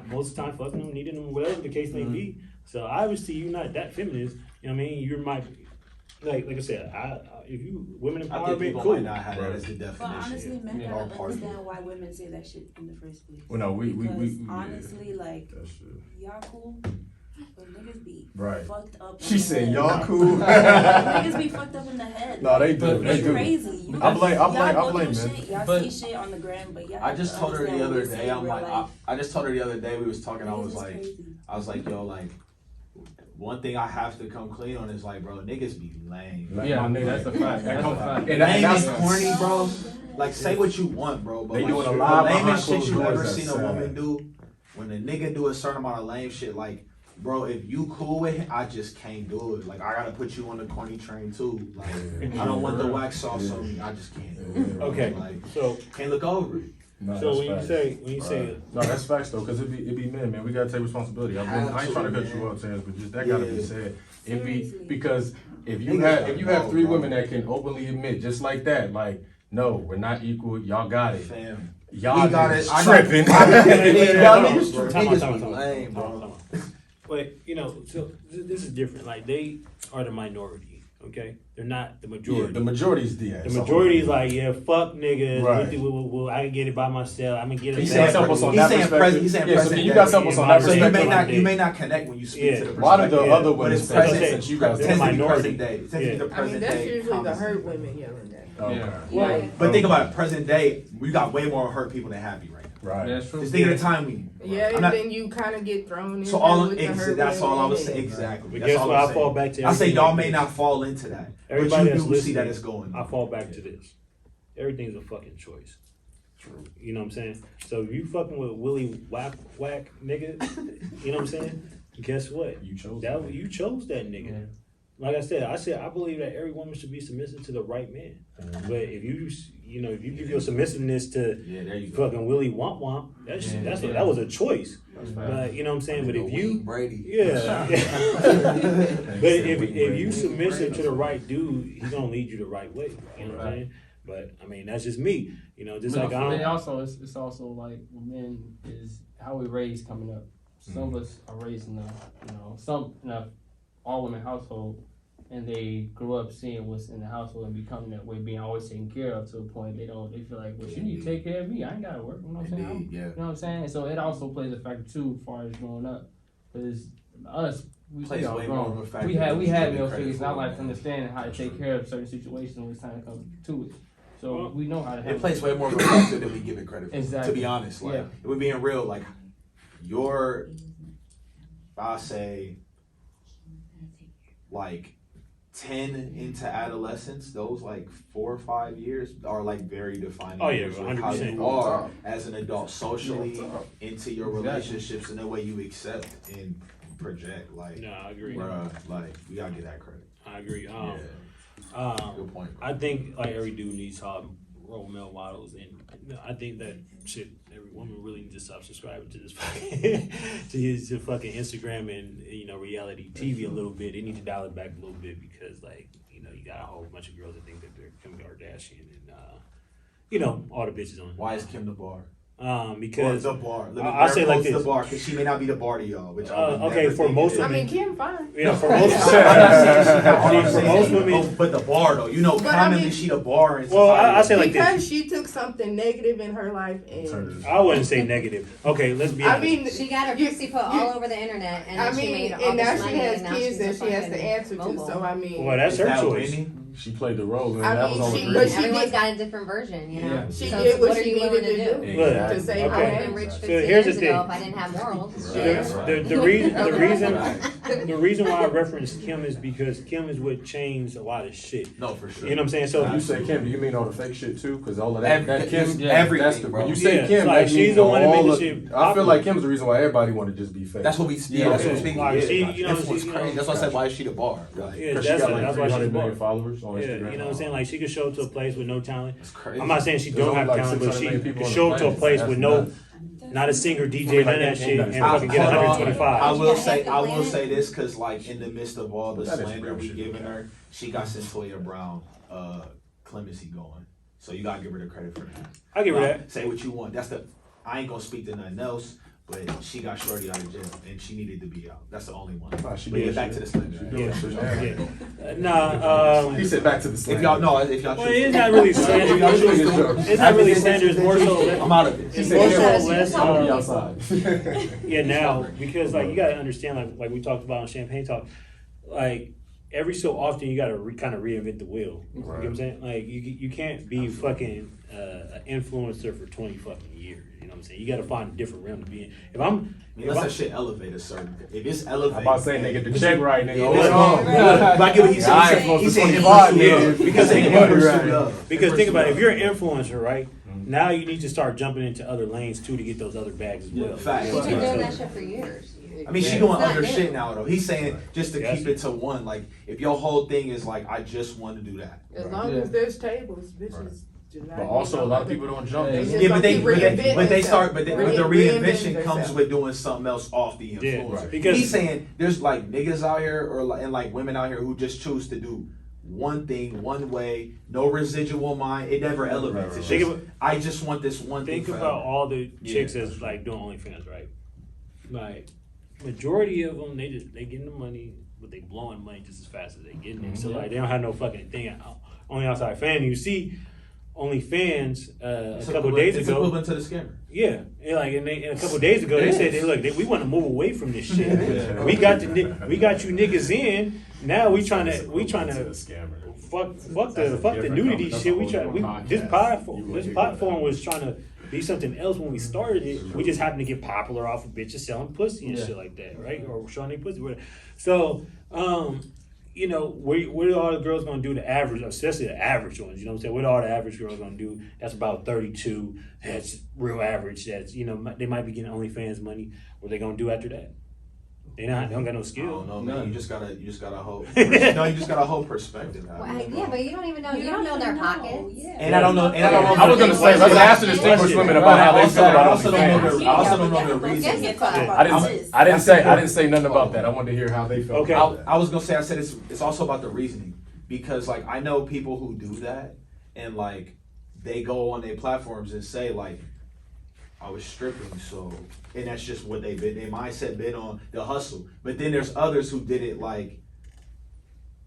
most of the time fucking them, needing them, whatever the case may be. So obviously you're not that feminist. You know what I mean? You're my like I said, if you women I think empowerment, people cool. might not have that as the But definition. honestly, men Yeah. gotta All part of it. understand why women say that shit in the first place. Well, no, we Because honestly, like, That shit. y'all cool, but niggas be Right. fucked up. in She the said, head. y'all cool. Niggas be fucked up in the head. No, they do. It's They do. crazy. You I blame- y'all I go blame through men. shit, y'all But- see shit on the gram, but y'all. I just told her the understand other what we day. say I'm in like, real life. I just told her the other day we was talking. I Niggas was is like, crazy. yo, like, one thing I have to come clean on is like, bro, niggas be lame. Like, Yeah, my nigga, that's a fact. That's a fact. And Lame that's is corny, bro. Like, say what you want, bro. But They like, doing a the lot lamest behind shit closed you doors ever that's seen a sad. woman do. When a nigga do a certain amount of lame shit, like, bro, if you cool with it, I just can't do it. Like, I gotta put you on the corny train too. Like, I don't want the wax sauce on me. I just can't do it. Bro. Okay, Like, so can't look over it. No, so that's when you facts. say No, that's facts though, cause it be men, man. We gotta take responsibility. I ain't trying to cut you off, Terrence, but just that gotta be Yeah. said. It be Seriously. because if you Niggas have gotta know, 3 bro. women that can openly admit just like that, like, no, we're not equal. Y'all got it. Fam. Y'all We got just it. I got- tripping. Y'all Time out, niggas time out, niggas time be out. lame, bro. But you know, so this is different. Like they are the minority, okay? They're not the majority. Yeah, the majority is the The majority is like, yeah, fuck niggas. Right. I can get it by myself. I'm gonna get it. He's back. saying samples on He's that saying perspective. present- he's saying Yeah, so present then you day. got samples on that So you perspective. may not connect when you speak Yeah. to the Why do the perspective. other But women it's say present, that since you guys tends to be minority. present day. It tends to be Yeah. the I mean, present that's day usually the conversation. hurt women yelling that. Okay. Yeah. Yeah. But think about it, present day, we got way more hurt people than happy right now. Right. That's true. Just think of the time we. Yeah, I'm and not- then you kind of get thrown in. So all with the hurt that's all I women was and- saying. Exactly. But That's guess all what? I'm I saying. fall back to I say everything y'all like may this. not fall into that, Everybody but you that's do listening, see that it's going. I fall back to this. Everything's a fucking choice. True. You know what I'm saying? So if you fucking with Willie whack nigga, you know what I'm saying? Guess what? You chose that. You chose that nigga. Yeah. Like I said, I believe that every woman should be submissive to the right man. But if you give your submissiveness to Yeah, there you go. fucking Willie Womp, that was a choice. But you know what I'm saying? But if you Brady. yeah. But if you submissive to the right dude, he's gonna lead you the right way. You know what I'm saying? But I mean, that's just me. You know, just But like I then don't. also, it's also like men is how we raised coming up. Some of us are raised in a all women household, and they grew up seeing what's in the household and becoming that way, being always taken care of to a point they feel like, well, you need to take care of me. I ain't gotta work. You know what I'm saying? Indeed, yeah. You know what I'm saying? So it also plays a factor too, as far as growing up, because us. Plays all way grown. more of a factor We had than you give male it credit figures, and I for, like man. understanding how to take care of certain situations when it's time to come to it. So we know how to handle It plays way more of a factor than we give it credit for. Exactly. To be honest, like Yeah. if we're being real, like I'll say, like 10 into adolescence, those like 4 or 5 years are like very defining. Oh, yeah, years of how 100%. you are as an adult socially, into your Exactly. relationships and the way you accept and project. Like, No, I agree. bruh, like we gotta get that credit. I agree. Yeah, good point. I think like every dude needs role male models, and I think that shit. Every woman really needs to stop subscribing to this to fucking Instagram and reality TV a little bit. They need to dial it back a little bit because you got a whole bunch of girls that think that they're Kim Kardashian and all the bitches on. Why is Kim the bar? Because Or the bar. Let me I'll say like the this. bar because she may not be the bar to y'all. Which I would okay, never for think most it is. I women- mean, Kim fine. Yeah, for most For most women. but the bar though, But I commonly mean- she the bar in Well, society. I say like this. Because she took something negative in her life and I wouldn't say negative. Okay, let's be I honest. mean, She got her pussy put all over the internet, and then she made all and this now she money, has and now kids she's that a she has to fucking answer to. mogul. So I mean, Well, that's Is her that choice. winning? She played the role, and I that mean, was on she- the but grid. she Everyone's did- got a different version, you know. Yeah. She So did what what are she you willing needed to to do? do. Look, To save I her would have okay. been rich ass. 15 So here's years the ago thing. if I didn't have morals. The reason why I referenced Kim is because Kim is what changed a lot of shit. No, for sure. You know what I'm saying? So You say Kim, do you mean all the fake shit too? Because all of that, Every- Kim, yeah, everything, that's the, bro. when you say Yeah, Kim, like, that she's means the one that all made the of- shit I feel popular. like Kim's the reason why everybody want to just be fake. that's what we Yeah, that's what yeah. I'm speaking. Like, Yeah. she, you know, Influence she, you crazy. know, That's why I said why is she the bar? Like, Yeah, Because that's she got it. like That's why she's 300 the million bar. followers on Yeah, Instagram. you know what I'm saying? Like she could show up to a place with no talent. It's crazy. I'm not saying she There's don't have only like talent, but 600 she million people could on show the up to a planet. place That's with no, nuts. not a singer, I DJ, mean, none like, of that that shit, game and got fucking get Hold on. 125. I will say this because like in the midst of all the That is slander real we shit, giving man. her, she got Centoya Brown clemency going. So you gotta give her the credit for that. I give her Now, that. Say what you want. I ain't gonna speak to nothing else, but she got Shorty out of jail and she needed to be out. That's the only one. Nah, she But doing yeah, back shit. to the slander. She doing shit now. Nah, He said back to the If slang. y'all know, if y'all well, choose it's to. not really slander. If y'all choose to. It's not really slander. It's more so. I'm out of it. He It's said more Kim, so less. I'm gonna be outside. Yeah, now because like you gotta understand, like we talked about on Champagne Talk, like every so often you gotta kind of reinvent the wheel. You know Right. what I'm saying? Like you can't be fucking an influencer for 20 fucking years. You know what I'm saying? You gotta find a different realm to be in. Unless that shit elevate a certain. If it's elevated, I'm about to say, nigga, the check right, nigga. Yeah, Hold that's on. But I get what he's I ain't saying. supposed He's to saying 25 influence years. because they Right. pursue love. Because think about it, if you're an influencer, right? Now you need to start jumping into other lanes too to get those other bags as well. Facts. She's been doing that shit for years. I mean, she It's doing not other new. shit now though. He's saying just to Yes. keep it to one. Like, if your whole thing is like, I just want to do that. As long as there's tables, bitches. But also, a lot of people don't jump. They in. just Yeah, gonna keep reinventing but they start, but themselves. the Reinventing reinvention comes themselves. with doing something else off the Yeah, influencer. right. Because- He's saying there's like niggas out here and like women out here who just choose to do one thing, one way, no residual mind. It never elevates. It's Think just, about- I just want this one thing. Think forever. about all the chicks Yeah. that's like doing OnlyFans, right? Like majority of them, they getting the money, but they blowing money just as fast as they getting it. So like they don't have no fucking thing on the outside fan. You see OnlyFans It's a couple days it's ago. equivalent to the scammer. Yeah, and a couple days ago they said, we want to move away from this shit. Yeah. We got you niggas in. Now we trying to Scammer. fuck That's the a different nudity that's shit. a We whole try different this podcast. platform was trying to be something else when we started it. We just happened to get popular off of bitches selling pussy and shit like that, right? Or showing their pussy. Whatever. So, you know, what are all the girls gonna do? The average, especially the average ones. You know what I'm saying? What are all the average girls gonna do? That's about 32. That's real average. That's, you know, they might be getting OnlyFans money. What they gonna do after that? They don't got no I skill. don't know, man. You just gotta hope. No, you just gotta hope perspective. Yeah, but you don't even know. You don't know their pockets. And I don't know. And I don't know. I was gonna say, let's ask the distinguished women about how they feel I about also don't know OnlyFans. their. I also don't know their Yes, reason. you fuck. I didn't say nothing about that. I wanted to hear how they felt. Okay. about that. I was gonna say. I said it's also about the reasoning because like I know people who do that and like they go on their platforms and say like I was stripping, so and that's just what they been. Their mindset been on the hustle. But then there's others who did it like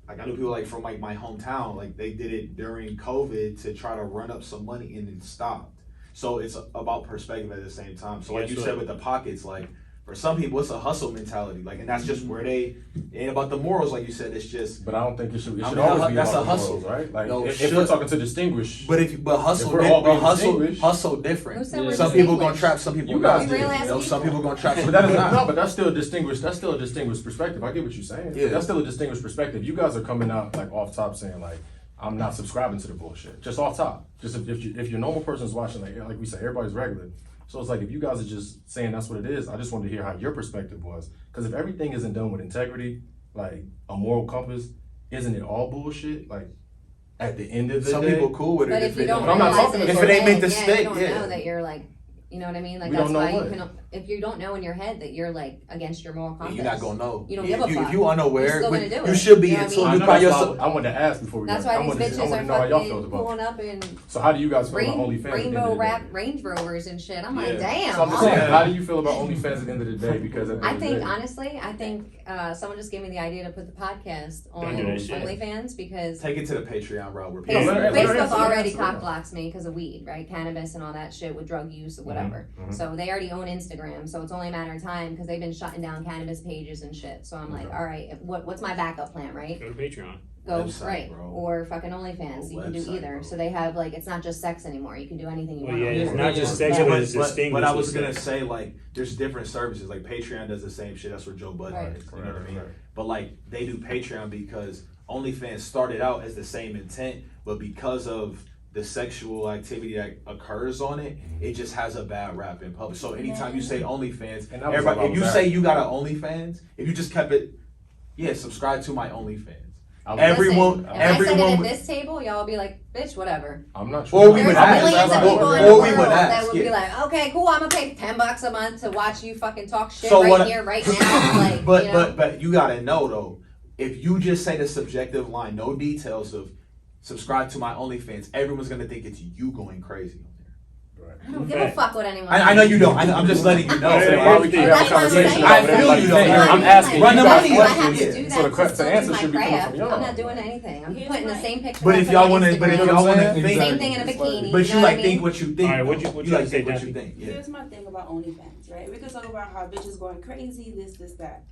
I know people like from like my hometown, like they did it during COVID to try to run up some money and it stopped. So it's about perspective at the same time. So like Yes, you right. said with the pockets, like for some people it's a hustle mentality, like and that's just where it ain't about the morals, like you said. It's just. But I don't think it should. It I should mean, always be that's about a the hustle. morals, right? Like No, if should. we're talking to distinguish, But hustle, If we're all being hustle distinguished- different. Who said we're Some people gonna distinguished? trap, some people You not. guys did. Real ass No, some people gonna trap. but Some that is people not. not. No, but that's still a distinguished. That's still a distinguished perspective. I get what you're saying. Yeah. That's still a distinguished perspective. You guys are coming out like off top saying like, I'm not subscribing to the bullshit. Just off top. Just if your normal person's watching, like we said, everybody's regular. So it's like if you guys are just saying that's what it is, I just wanted to hear how your perspective was. Because if everything isn't done with integrity, like a moral compass, isn't it all bullshit? Like at the end of the Some day, people cool with it. But if you it don't But I'm not realize talking that if it's it ain't your meant to head, stick, you don't yeah. know that you're like, you know what I mean? Like We that's don't know why what. you can. If you don't know in your head that you're like against your moral compass, You're not gonna know. You don't give a fuck. If you unaware, You're still but gonna do you it. should be You know what I until mean? I you know find that's why yourself. I wanted to ask before we That's got. why I these wanted to bitches know are how y'all felt fucking about pulling it. up in So how do you guys feel about OnlyFans? at the end rainbow of the day? wrap Range Rovers and shit. I'm like, Yeah. damn. So I'm just saying, Yeah. how do you feel about OnlyFans at the end of the day? Because at the I end of the think day, honestly, someone just gave me the idea to put the podcast on Don't do that shit. OnlyFans because Take it to the Patreon route where Yeah, let her Facebook answer, already answer. cock blocks me because of weed, right? Cannabis and all that shit with drug use or whatever. mhm. So they already own Instagram, so it's only a matter of time because they've been shutting down cannabis pages and shit. So I'm like, Okay. all right, what's my backup plan, right? Go to Patreon. Go Website, right bro. or fucking OnlyFans. You can do Website, either. bro. So they have like it's not just sex anymore. You can do anything you Well, want. yeah, on it's there. not just sex, Yeah, but it's but distinguished. I was with gonna sex. say like there's different services like Patreon does the same shit. That's where Joe Budden Right. is. You know what I mean? Right. But like they do Patreon because OnlyFans started out as the same intent, but because of the sexual activity that occurs on it, it just has a bad rap in public. So anytime you say OnlyFans, And that was everybody, all I if you was say at. you got an OnlyFans, if you just kept it, yeah, subscribe to my OnlyFans. I'm- Everyone- Listen, if I said it everyone at would- this table, y'all would be like, bitch, whatever. I'm not Or sure. we There's would ask. millions of people in Or the we world would that ask, would be yeah. like, okay, cool, I'm gonna pay $10 a month to watch you fucking talk shit So right what- here, right now. Like, But you know? but you gotta know though, if you just say the subjective line, no details of subscribe to my OnlyFans, everyone's gonna think it's you going crazy on there. I don't give a fuck what anyone. I know you don't. I'm just letting you know. Yeah, So why we keep That's having what I'm conversation saying. about I what feel everybody's you, saying? though. I'm asking Run you the guys money. I have to questions. do that So the to still answer do my should be coming craft. from y'all. I'm not doing anything. I'm Here's putting the my- same picture. But up if on y'all wanna, Instagram. but if You know y'all what I'm wanna saying? think, Same thing in a bikini. but you you know like what I mean? think what you think. All right, what you like say, think what Daphne? you think. Yeah. Here's my thing about OnlyFans, right? We could talk about how bitches going crazy, this, that.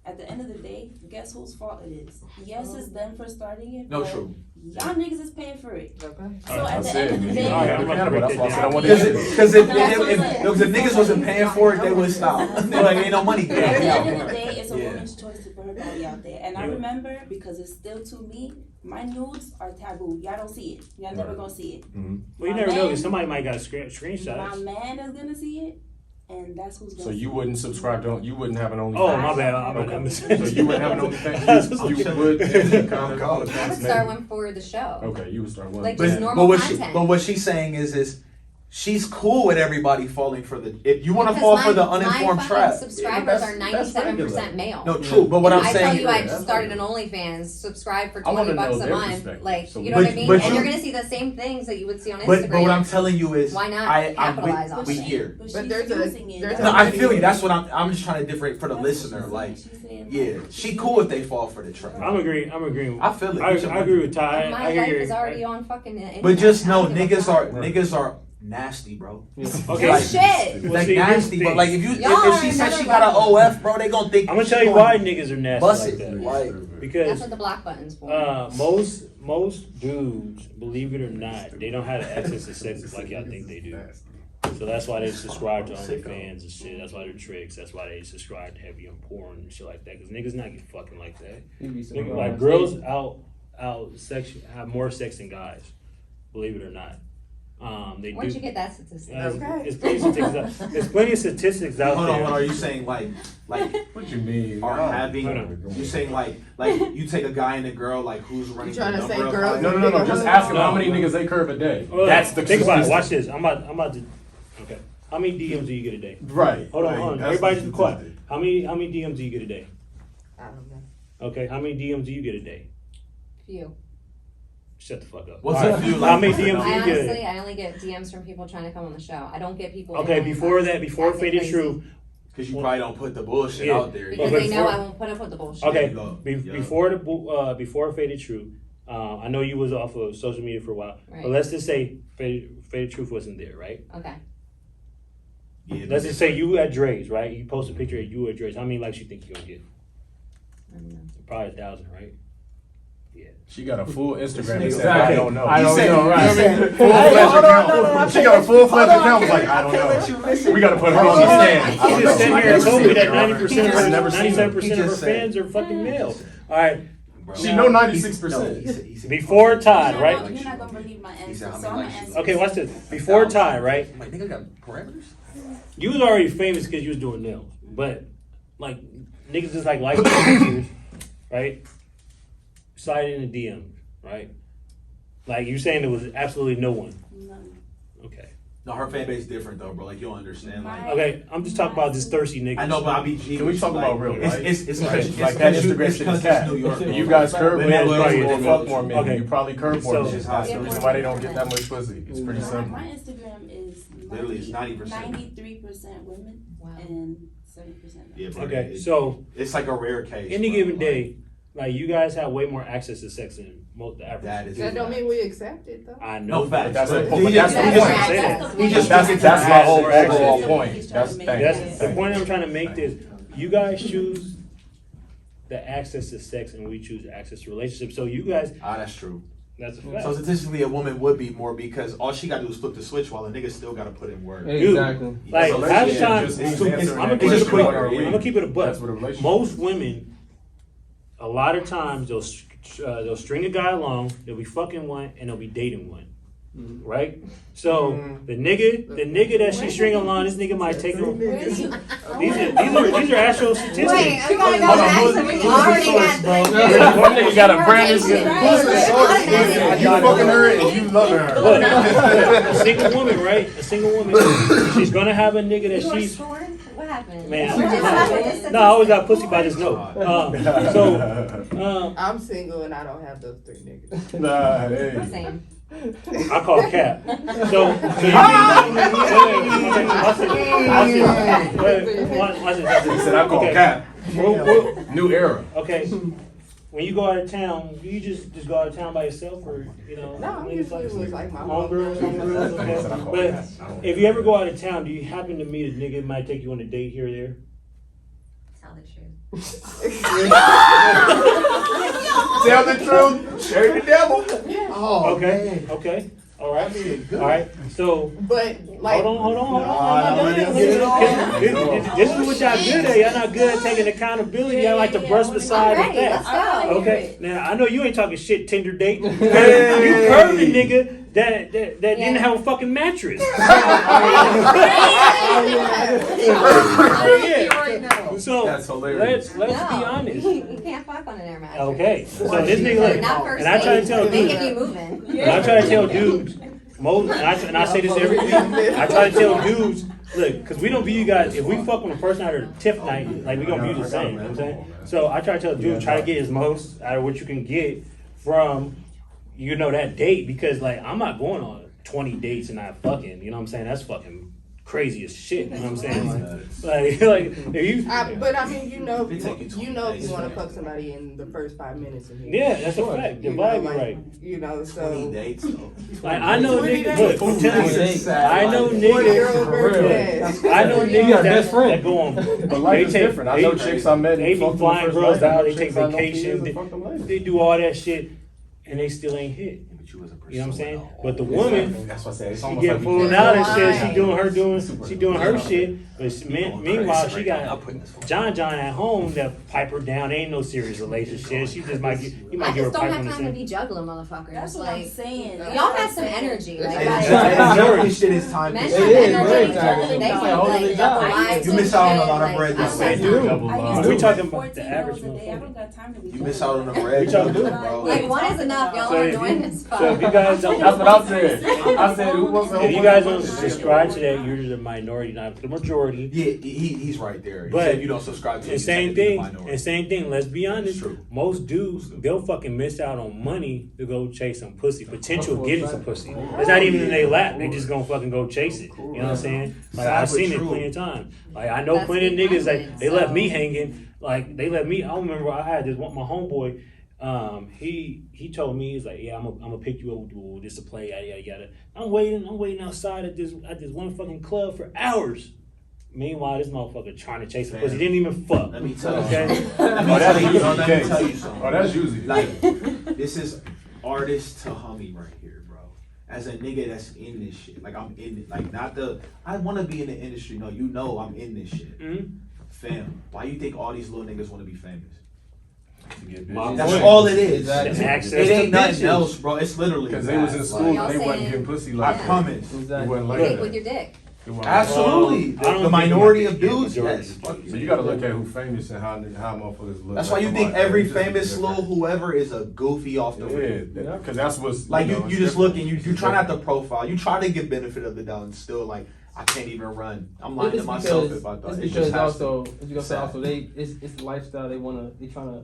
at the end of the day, guess whose fault it is? Yes, it's them for starting it. No, but true. Y'all niggas is paying for it. Okay. So at That's the end of the it. day, All right, I'm about to break That's why I that said I down. wanted Because to. if niggas wasn't paying for it, they would stop. They're like, ain't no money at the end of there. the day, it's a Yeah. woman's choice to put her body out there. And I Yeah. remember, because it's still to me, my nudes are taboo. Y'all don't see it. Y'all never gonna see it. Well, you My never know, man- 'cause somebody might got My screenshots. man is gonna see it, and that's who's gonna So see you it. wouldn't subscribe to, you wouldn't have an OnlyFans? Oh, my bad. I'm So you wouldn't have an OnlyFans? You would kind I would of start one for the show. Okay, you would start one. Like, But, just normal content. but what she's saying is she's cool with everybody falling for the. If you want to Because fall for the my uninformed fucking trap. subscribers Yeah, are that's 97% male. No, true. But what I'm I saying. tell you, I that's started an regular. OnlyFans, subscribe for I wanna $20 know a their month. perspective. Like, So you know But- what I mean? but And you're you- gonna see the same things that you would see on Instagram. But what I'm telling you is, Why not I capitalize on we it? here. But But she's there's a- using it. there's That's No, what I she's feel you. saying. That's what I'm just trying to differentiate for the That's what listener. she's Like, saying. She's saying, yeah, she cool if they fall for the trap. I'm agreeing. I feel it. I agree with Ty. My I hear life you. is already on fucking internet. But just know, I don't give a niggas fuck. are nasty, bro. Okay. Like, Shit. Well, like see, here's nasty, the but thing. like if you Y'all if she are says she another got an OF, bro, they gonna think. I'm gonna she tell you gonna why niggas are nasty bust like it. that. Like, That's Because what the black button's for. most dudes, believe it or not, they don't have access to sex like y'all think they do. So that's why they subscribe to OnlyFans and shit. That's why they're tricks. That's why they subscribe to heavy on porn and shit like that. Cause niggas not get fucking like that. Niggas, like girls out sex have more sex than guys. Believe it or not. They Where'd do. you get that statistic? It's plenty of statistics. There's plenty of statistics out hold there. on, hold on. Are you saying like What you mean? are Oh, having? hold on. You saying like you take a guy and a girl, like who's running You trying the to say number of girls- high- No. Just ask them how many niggas they curve a day. Well, That's the think about it. statistic. Watch this. I'm about to. Okay. How many DMs do you get a day? Right. Hold on, Right. hold on. That's Everybody the just be quiet. statistic. How many DMs do you get a day? I don't know. Okay. How many DMs do you get a day? Few. Shut the fuck up. What's All up, you How like- many DMs do you I get? A honestly, day? I only get DMs from people trying to come on the show. I don't get people. Okay. in my Before inbox that, before acting Faded crazy. True. Cause you probably don't put the bullshit Yeah. out there. Because Okay, they know before- I won't put up with the bullshit. Okay. you go. Yeah. Before Faded True, I know you was off of social media for a while, Right. but let's just say Faded Truth wasn't there, right? Okay. Yeah, Let's just say you at Dre's, right? You post a picture of you at Dre's. How many likes you think you gonna get? I don't know. Probably 1,000, right? Yeah. She got a full Instagram. Nigga, That said, I okay. don't know. I don't know, right? Full-fledged account. She got a full-fledged account. Was like, I don't know. We gotta put her on the stand. She just sitting here and told me that 90% of I've her, never seen her. 97% He of her just said- fans are fucking male. All right. Bro. She know No, 96%. he said- Before Todd, You're right? not gonna believe my He answer. said, how So many I'm likes gonna you answer. Okay, watch this. Before Todd, right? I'm like, nigga got parameters? You was already famous because you was doing nails, but like niggas just like your pictures, right? Slide in the DM, right? Like you saying there was absolutely no one. None. Okay. No, her fan base different though, bro. Like you don't understand. Like, Okay, I'm just talking about this thirsty nigga. I know, but I be G. Can we talk about real life? It's Like, because like that Instagram shit is cat. New York. You guys curve But men now or it's- fuck more men. Okay. You probably curve more So- men. That's the reason why they don't get that much pussy. It's pretty simple. My Instagram is Literally, it's 90%. 93% women Wow. and 70% men. Yeah, bro. Okay, so It's like a rare case. any bro. given Like, day, like you guys have way more access to sex than most the average. That is. That don't mean we accept it though. I know. No facts. That's the He point. just- That's he the just- point. say That's that. the point. That's my whole Access. overall point. That's That's the point I'm trying to make. This you guys choose the access to sex, and we choose access to relationships. So you guys, Ah, that's true. that's a fact. So statistically, a woman would be more because all she gotta do is flip the switch, while a nigga still gotta put in work. Exactly. Like So half the relationship time, just it's means too- answering it's- I'm that gonna keep it a just question, buck. what are we? I'm gonna keep it a buck. That's what a relationship Most women, a lot of times they'll string a guy along, they'll be fucking one, and they'll be dating one. Right? So the nigga that she string along, this nigga might take her. These are actual statistics. Wait, I'm gonna go Hold on, back. who's- So we who's the already source, got One nigga got a brand new. Who's the source? You fucking her and you loving her. Look, a single woman, right? A single woman, she's gonna have a nigga that You were she's. sworn? What happened? Man, What just happened? no, I always got pussy by this note. So, I'm single and I don't have those three niggas. Nah, hey. Same. I call cap. So you He said I call cap. New era. Okay, when you go out of town, do you just go out of town by yourself, or you know? No, I'm usually with like my homegirls. He said I Okay, call but cap. if you ever go out of town, do you happen to meet a nigga that might take you on a date here or there? Tell the truth. Tell the truth, share the devil. Oh, Okay, okay, all right, all right. So But like, hold on. I'm not done yet. This is what y'all good at. Y'all not good at taking accountability. Y'all like to brush aside the Ready, let's facts. go. Okay, now I know you ain't talking shit Tinder date. You curved a nigga that didn't have a fucking mattress. So That's hilarious. let's be honest. You can't fuck on an air mattress. Okay, so this nigga look, Not first and I try to date. tell They dudes, get you moving. and I try to tell dudes, and I say this every week. I try to tell dudes, look, because we don't view you guys. If we fuck on the first night or the 10th night, like we gonna view the same. You know what I'm saying? So I try to tell dudes, try to get as most out of what you can get from, that date, because like I'm not going on 20 dates and not fucking. You know what I'm saying? That's fucking crazy as shit. You know what I'm saying? Like if you. but I mean, you know if you want to fuck somebody in the first 5 minutes of Yeah, that's a fact. The vibe be right. You know, so Dates though. Like I know 20 niggas. days. Look, I'm telling you, I know 40-year-old niggas. virgin. I know You got niggas a best friend. that go on. But life is different. I know chicks I met. They be fucked them flying the first girls night. out. They Chicks take I know for years vacations. and fuck them later. They do all that shit, and they still ain't hit. You know what I'm saying? But the woman, That's what I said. It's she almost get like pulled you out and shit. Right. She doing her shit. But meanwhile, she got John at home that pipe her down. Ain't no serious relationship. She just might you might I give her just a don't pipe have on the time to same. be juggling motherfuckers. That's what I'm saying. Y'all got some energy. Like, Majority shit is time men consuming. have is, energy. very They time-consuming. want It's a whole like other double job. lives You and miss out on a shit, lot of like, bread I this don't way. got do. time. Double I line. used to We work talking about 14 the average hours a day. I motherfucker. don't got time to be You miss out on the bread. We talking good. bro. Like one is enough. Y'all So are if doing you- this So if you guys don't, That's what I said. I said, who wants to if you guys don't subscribe to that, you're the minority, not the majority. Yeah, he's right there. He But- said you don't subscribe to it. And you same said you're the thing, minority. and same thing. Let's be honest. True. Most dudes, they'll fucking miss out on money to go chase some pussy. Potential of getting some pussy. It's not even in their lap. They just gonna fucking go chase it. You know what I'm saying? Like Sad I've but seen it true. plenty of times. Like I know That's plenty of me niggas. Like confident, they left so- me hanging. Like they left me. I remember I had this one. My homeboy. He told me, he's like, yeah, I'm gonna pick you up with this to play, yada yada. I'm waiting outside at this one fucking club for hours. Meanwhile, this motherfucker trying to chase a pussy. Didn't even fuck. Let me tell you. Okay. Let me Oh, that's tell you. usually Let the me case. tell you something. Oh, that's usually the Like, this is artist to homie right here, bro. As a nigga that's in this shit, like I'm in it, like not the. I want to be in the industry. No, you know I'm in this shit. Mhm. Fam, why you think all these little niggas want to be famous? to get My bitches. That's point. all it is. Exactly. Access It ain't to nothing bitches. else, bro. It's literally Because they was in that. school Like, and they Y'all wasn't saying- getting pussy I like that. promise. It Exactly. wasn't like Dick that. with your dick. It wasn't Absolutely. I don't The think minority you of might be dudes, majority. yes. So you gotta look at who famous and how motherfuckers look. That's like why you a think lot. every It's just famous different. little whoever is a goofy off the rip. Yeah, because that's what's Like know, you it's just different. look and you try not to profile. You try to give benefit of the doubt and still like I can't even run. I'm lying to It's myself because- if I thought it's it because just has also to. it's because Sad. also it's the lifestyle they trying to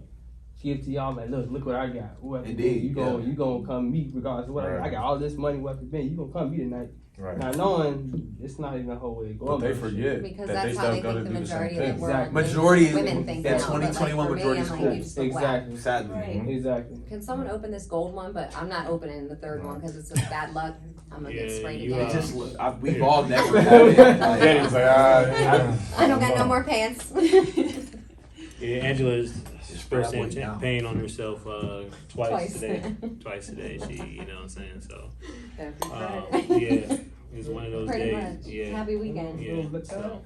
give to y'all. Like, look what I got. Whoever Indeed, you gonna come meet regardless of what Right. I got all this money. Whatever been, you gonna come meet tonight. Right. Not knowing it's not even a whole way to go. But they about it. forget Because that that's they how they still gotta think the do the same majority of the thing. world. Exactly. Majority women in think now, but, 2021 like, for majority me, is I'm cool. like, just the whack. Exactly. Sadly. Right. Exactly. Can someone open this gold one? But I'm not opening the third one because it's a bad luck. I'm gonna get Yeah, sprayed you, again. It just we've all never had it. Danny was Like, like, I don't got no more pants. Yeah, Angela's expressed That way down. pain on herself twice Twice. today. Twice today. She, you know what I'm saying? So, Happy yeah, it's one of those Pretty days. much. Yeah. Happy weekend. Yeah. So,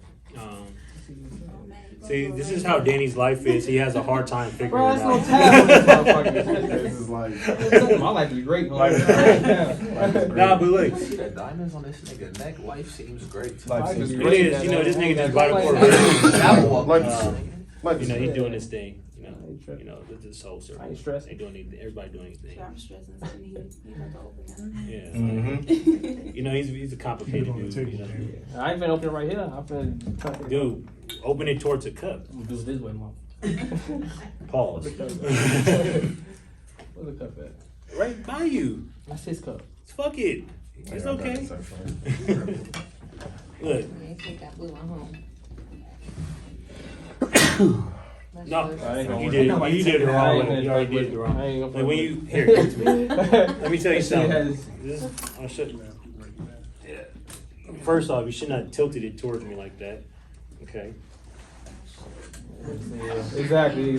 see, this is how Danny's life is. He has a hard time figuring Bro, it that's no out. tab on this motherfucker. this is like, My life is great. Life is homie. Nah, but look, See the diamonds on this nigga neck? Life seems great. life is it great. is, you know, this nigga just bought a Like- Corvette. Apple up Like- there. Like, You know, he's doing his thing. I ain't You know, this whole circle. I ain't stressing. They doing anything. Everybody doing anything. I'm stressing something here. You got to open that. Yeah. Mm-hmm. You know, he's a complicated dude. You know? I ain't been opening right here. I've been trying to Dude, open it towards a cup. I'm gonna do it this way, mom. Pause. Where's the cup at? Right by you. That's his cup. Fuck it. It's okay. Look, Yeah, take that blue one home. no, I ain't gonna you work. did it the I wrong ain't way. gonna You already fuck did it with the it. wrong I ain't way. gonna Like when fuck you here, give it to me. Let me tell you That shit something. has- This, I should. First off, you should not have tilted it towards me like that. Okay. Exactly.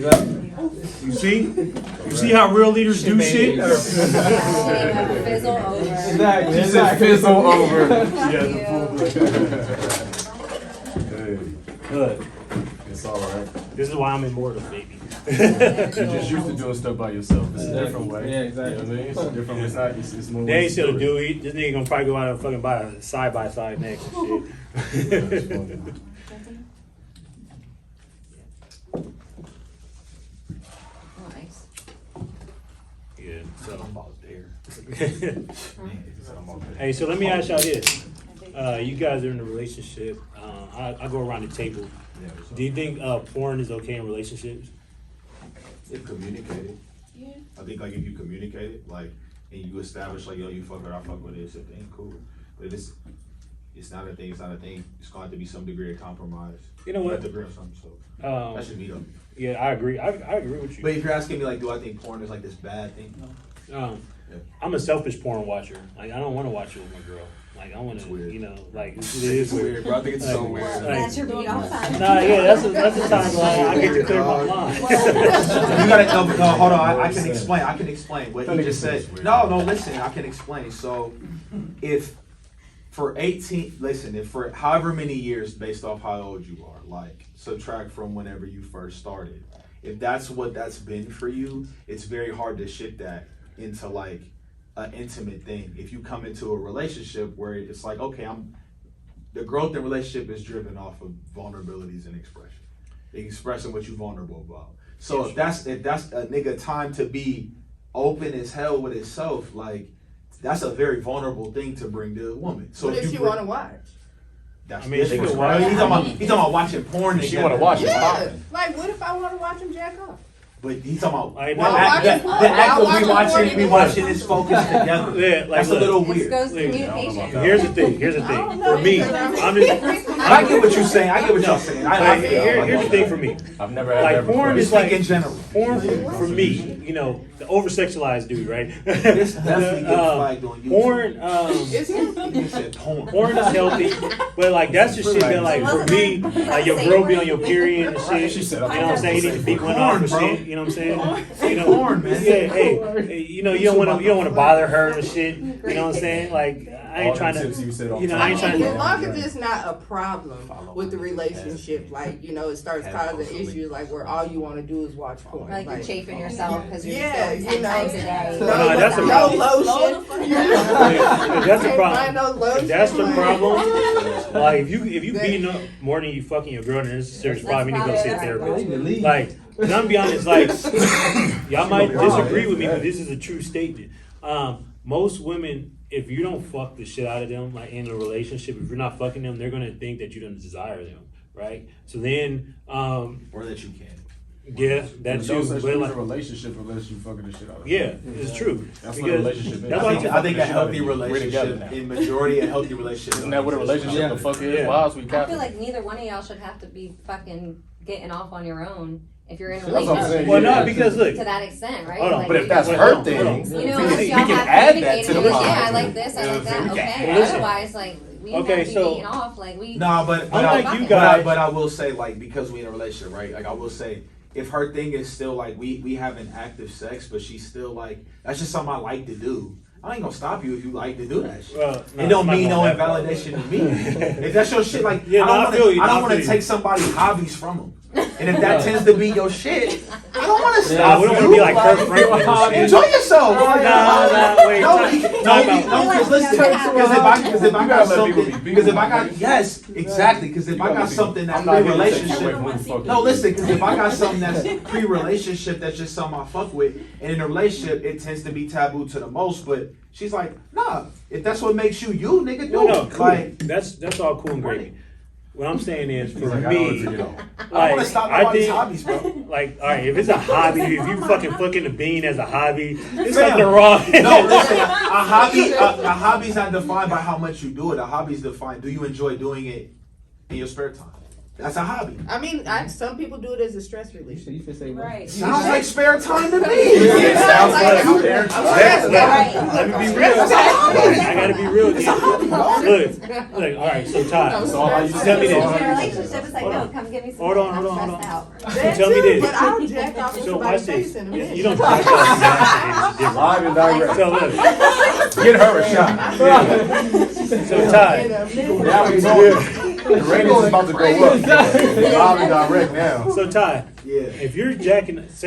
You see how real leaders do shit. Fizzle over. Exactly. She said fizzle over. Yeah, Hey, Look, it's all right. this is why I'm immortal, baby. You're just used to doing stuff by yourself. It's a different way. Yeah, exactly. You know what I mean? It's different. It's not. It's more. They ain't ways to still do do it. it. This nigga gonna probably go out and fucking buy a side by side next and shit. That's funny. Oh, nice. Yeah. So. I'm about there. Hey, so let me ask y'all this. You guys are in a relationship. I go around the table. Do you think porn is okay in relationships? If communicated. Yeah. I think like if you communicate it, like, and you establish like, yo, you fuck with, I fuck with it, it's a thing, cool. But it's not a thing, it's not a thing. It's going to have to be some degree of compromise. You know what? have to agree on something, so that should be though. Yeah, I agree. I agree with you. But if you're asking me like, do I think porn is like this bad thing? No. I'm a selfish porn watcher. Like, I don't want to watch it with my girl. Like, I want It's to, weird. you know, like, it is weird. bro. I think it's so weird. That's your beat off time. Nah, yeah, that's the time I get to clear my mind. You gotta no, hold on. I can explain what he just said. No, listen. I can explain. So, if for however many years, based off how old you are, like subtract from whenever you first started, if that's what that's been for you, it's very hard to shift that into like an intimate thing. If you come into a relationship where it's like, okay, the growth in relationship is driven off of vulnerabilities and expressing what you're vulnerable about. So if that's a nigga time to be open as hell with himself, like that's a very vulnerable thing to bring to a woman. So What if she want to watch? That's I mean, she different. can watch. He's talking about watching porn. She want to watch it. Yeah. Like, what if I want to watch him jack off? But he's talking about Like, the while act watching porn. of While watching we porn. watching this focus together. Yeah, like, That's a look, little This weird. goes to Wait, communication. Here's the thing. For me, I'm just. I get what you're saying. I get what y'all saying. Like, here's the thing for me. I've never had Like, that before. porn is Speak like in general. porn for me. You know, the over sexualized dude, right? This definitely gets flagged on YouTube. Porn. Is it? You said porn. Porn is healthy, but like that's the shit that like for me, like your girl be on your period and shit. She said, You know what I'm saying? You need to beat one off and Porn, bro. shit. You know what I'm saying? You know, Porn, man. Yeah, hey, you know, you don't want to bother her and shit. You know what I'm saying? Like I ain't trying to. You know, I ain't trying As long to. as it's not a problem with the relationship, like, you know, it starts causing issues, like where all you want to do is watch porn. Like you're chafing yourself because you're Yeah, just going you 10 times a day. know, No, that's a no problem. lotion. If that's the Can't find no problem. lotion. If that's the problem. Like if you beating up more than you fucking your girl, then it's a serious problem. You need to go see a therapist. Like, I'm gonna be honest, like, y'all might disagree with me, but this is a true statement. Most women, if you don't fuck the shit out of them, like in a relationship, if you're not fucking them, they're gonna think that you don't desire them, right? So then, Or that you can. yeah, that's There's no you. such But thing as like, a relationship unless you fucking the shit out of yeah, it. it's true. That's what a relationship is. That's why I think a We're healthy together relationship, now. in majority, a healthy relationship. Isn't that what a relationship Yeah. the fuck is? Yeah. Why else we I cap feel it? like neither one of y'all should have to be fucking getting off on your own if you're in a That's what I'm relationship. saying. Well, Yeah. no, because look, To that extent, right? Hold on, Like, But if you- that's Wait, her hold on, thing, hold on. You know, we unless can y'all have add that to communicated, the like, pot. yeah, I like this, I You know like what I'm that, saying? okay. Listen. Otherwise, like, we Okay, have to be so- beating off, like, we. Nah, but Unlike I- you but guys, but I will say, like, because we in a relationship, right? Like, I will say, if her thing is still like we having active sex, but she's still like, that's just something I like to do. I ain't gonna stop you if you like to do that shit. well, It don't I'm mean not no going that far. invalidation to me. If that's your shit, like, Yeah, no, I feel you, I no, I don't want feel to you. take somebody's hobbies from them. And if that tends to be your shit, I don't want to Nah, stop we don't you. want to be like Kirk Franklin and shit. Enjoy yourself. Nah, wait. Because listen, because if I got something, because if I got, yes, exactly, because if I got something that's I'm not here to take pre-relationship, away from who the fuck no, you listen, because if I got something that's pre-relationship, that's just something I fuck with, and in a relationship, it tends to be taboo to the most, but she's like, nah, if that's what makes you, you, nigga, do No, it. cool. Like, That's all cool and great. What I'm saying is, for Like, I know me, what you know. I don't like, want to stop I nobody's think, hobbies, bro. like, all right, if it's a hobby, if you fucking the bean as a hobby, there's Fam, something wrong. No, listen, a hobby's not defined by how much you do it. A hobby's defined, do you enjoy doing it in your spare time? That's a hobby. I mean, some people do it as a stress relief. You should say what? Right. Sounds like spare time to me. It sounds like spare time. Let me be real. I gotta be real. Look, all right, so Todd, So how you tell me In this. a relationship, it's like, no, come give me some. Hold on, I'm hold on, stressed hold on. out. That Tell me too, this. But I'll jack off in So somebody's watch face this. in a minute. You don't jack off. Live and direct. So look, Get her a shot. so Todd, Now we know. The ratings is about to go up. Live and direct now. so Todd, Yeah. if you're jacking off,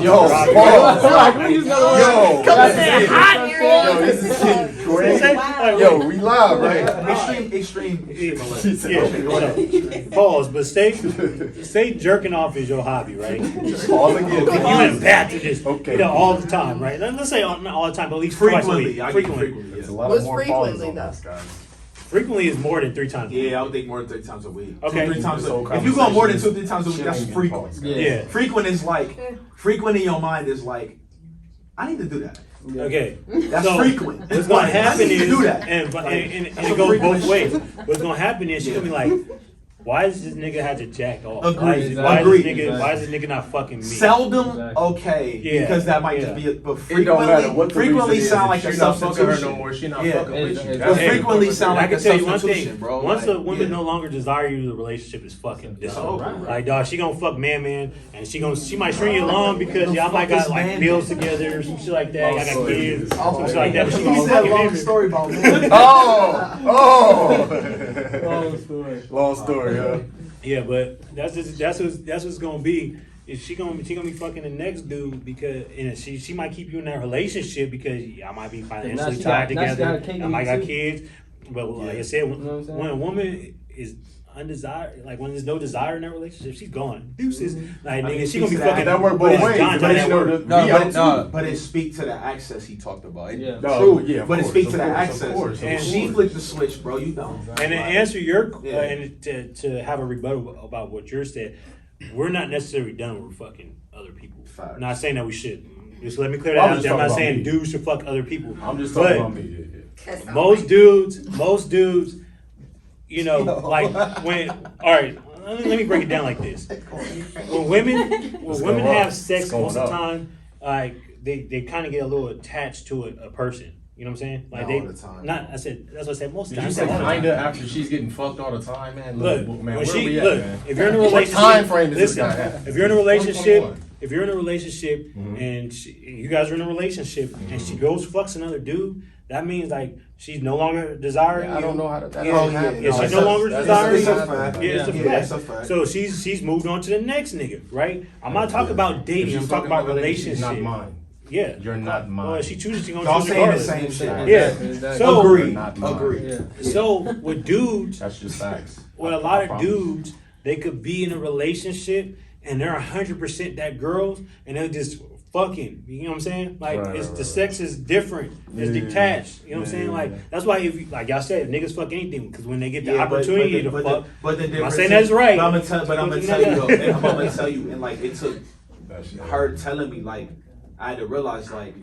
Yo, Rob- pause. Come Yo, hot yo, this is getting crazy. Wow. Yo, we live, right? Extreme. Yeah, pause, but say jerking off is your hobby, right? Pause again. You in bath to this, Okay. all the time, right? Let's say not all the time, but at least twice a week. Frequently. There's a Yeah. lot What's more frequently, pauses on though? this, guys. Frequently is more than 3 times. a week. Yeah, I would think more than 3 times a week. Okay. 2-3 times This whole if you go more than conversation 2-3 times a week, that's chilling and frequent. pause. Yeah. Frequent is like frequent in your mind is like I need to do that. Okay. That's So, frequent. What's It's gonna like, happen I need to is, do that. and Like, it that's a goes frequent both ways. shit. What's gonna happen is she's gonna be like, why does this nigga have to jack off? Agreed. Why Agreed. is this nigga not fucking me? Seldom, Exactly. okay, Yeah. because that might Yeah. just be. But It don't matter what the frequently reason sound is. like If a you're not fucking her substitution. no more. She not Yeah. fucking with you. Exactly. That's But frequently sound I like can a tell you one substitution, thing. bro. Once Like, a woman yeah. no longer desire you, the relationship is fucking It's done. over. Like dog, she gonna fuck man, and she might string you along because y'all might got like man? bills together or some shit like that. Y'all got story. kids, Oh, some shit like that. But she gonna He said fucking long man. story about man. Long story. Long story, huh? Yeah, but that's what's gonna be. Is she gonna be fucking the next dude because she might keep you in that relationship because y'all might be financially she tied got- now she together. got a kid I might got too. kids, but like I said, You know what I'm saying? when a woman is undesired, like when there's no desire in that relationship, she's gone. Deuces, like I mean, nigga, she gonna be that- fucking. That work both ways. John, But that you know, work. we No, out but too. no. But it speaks to the access he talked about. It, Yeah. No, True, yeah, of but it course, speaks of to the course, of access. course, of And course. she flipped the switch, bro. You don't. And to answer your Yeah. and to have a rebuttal about what you're saying, we're not necessarily done with fucking other people. Facts. I'm not saying that we should. Just let me clear that I'm out. just there. I'm not talking saying about me. dudes should fuck other people. I'm just But talking about me. Yeah. most dudes, you know, like when. All right, let me break it down like this. When women going have up. sex It's going most of the up. time, like they kind of get a little attached to a person. You know what I'm saying? Like Not they all the time. Not. I said that's what I said most of Did the you time. say All the time. kinda after she's getting fucked all the time, man? Look, man, when where she we at, look, man? if you're in a What relationship, time frame is this listen, guy at? if you're in a relationship, 2021. if you're in a relationship and you guys are in a relationship and she goes fucks another dude, that means like she's no longer desiring Yeah, I you. don't know how that Yeah, Oh, happens. yeah, she's that's no a- longer that's desiring it's a you. fact. Yeah, it's a Yeah, fact. it's a fact. So she's moved on to the next nigga, right? I'm not talking about If dating. she's I'm talking about relationship. She's not mine. Yeah, You're not mine. well, if she chooses, she's gonna Y'all choose saying the regardless. same shit. Yeah. Exactly. So Agreed. You're not mine. Agreed. Yeah. So with dudes, That's just facts. well, a lot of dudes, they could be in a relationship and they're 100% that girls and they're just fucking. You know what I'm saying? Like Right, it's right, the right. sex is different. It's Yeah. detached. You know what I'm saying? Yeah. Like that's why if you, like y'all said, niggas fuck anything because when they get the Yeah, but- opportunity but to fuck. but the I'm not difference saying is- that's right. But I'm gonna tell you though. And I'm gonna tell you, and like it took That shit. her telling me, like I had to realize, like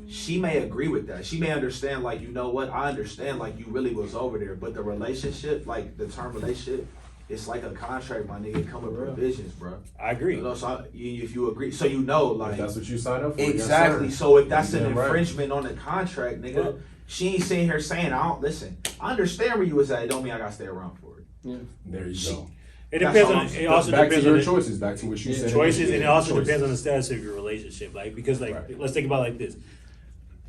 she may agree with that. She may understand, like you know what? I understand, like you really was over there, but the relationship, like the term relationship, it's like a contract, my nigga. It come with provisions, bro. I agree. You know, so if you agree, so you know, like If that's what you sign up for. exactly. Yes, sir. So if that's an Yeah, right. infringement on the contract, nigga, Well- she ain't sitting here saying, I don't listen. I understand where you was at. It don't mean I gotta stay around for it. There you go. It That's depends all on. I'm It saying. also Back to depends your on the choices. Back to what you said. choices, and it also Choices. depends on the status of your relationship. Like because like Right. let's think about it like this: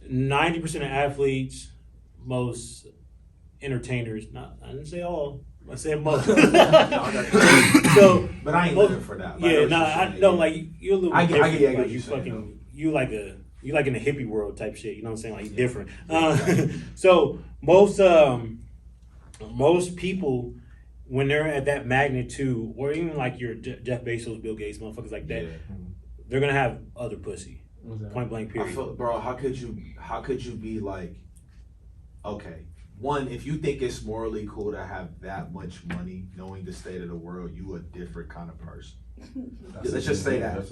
90% of athletes, most entertainers. Not I didn't say all. I said most. So, But I ain't most- looking for that. yeah, know what nah, you're I saying. no like you're a little. I get- I different. get what like, you're you saying, fucking you like in the hippie world type shit. You know what I'm saying? Like different. So most people, when they're at that magnitude, or even like your Jeff Bezos, Bill Gates, motherfuckers like that, Yeah. they're gonna have other pussy. What's that? Point blank. I Period. feel, bro, how could you be like, okay, one, if you think it's morally cool to have that much money, knowing the state of the world, you a different kind of person. Let's just say that.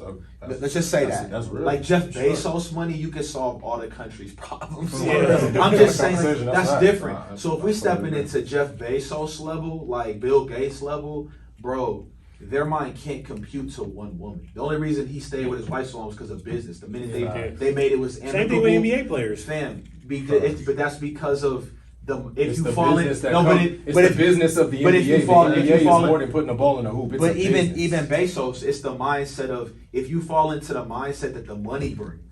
Let's just say that. That's real. Like Jeff Sure. Bezos' money, you can solve all the country's problems. Yeah, that's a I'm different just saying conversation. that's That's right. different. Nah, So if we that's stepping totally into Jeff Bezos level, like Bill Gates level, bro, their mind can't compute to one woman. The only reason he stayed with his wife so long was because of business. The minute they made it was amicable. Same thing with NBA players. Fam, but that's because of It's the business of the NBA. But if you fall, the NBA is more than putting the ball in the hoop. It's but a even business. Bezos, it's the mindset of if you fall into the mindset that the money brings.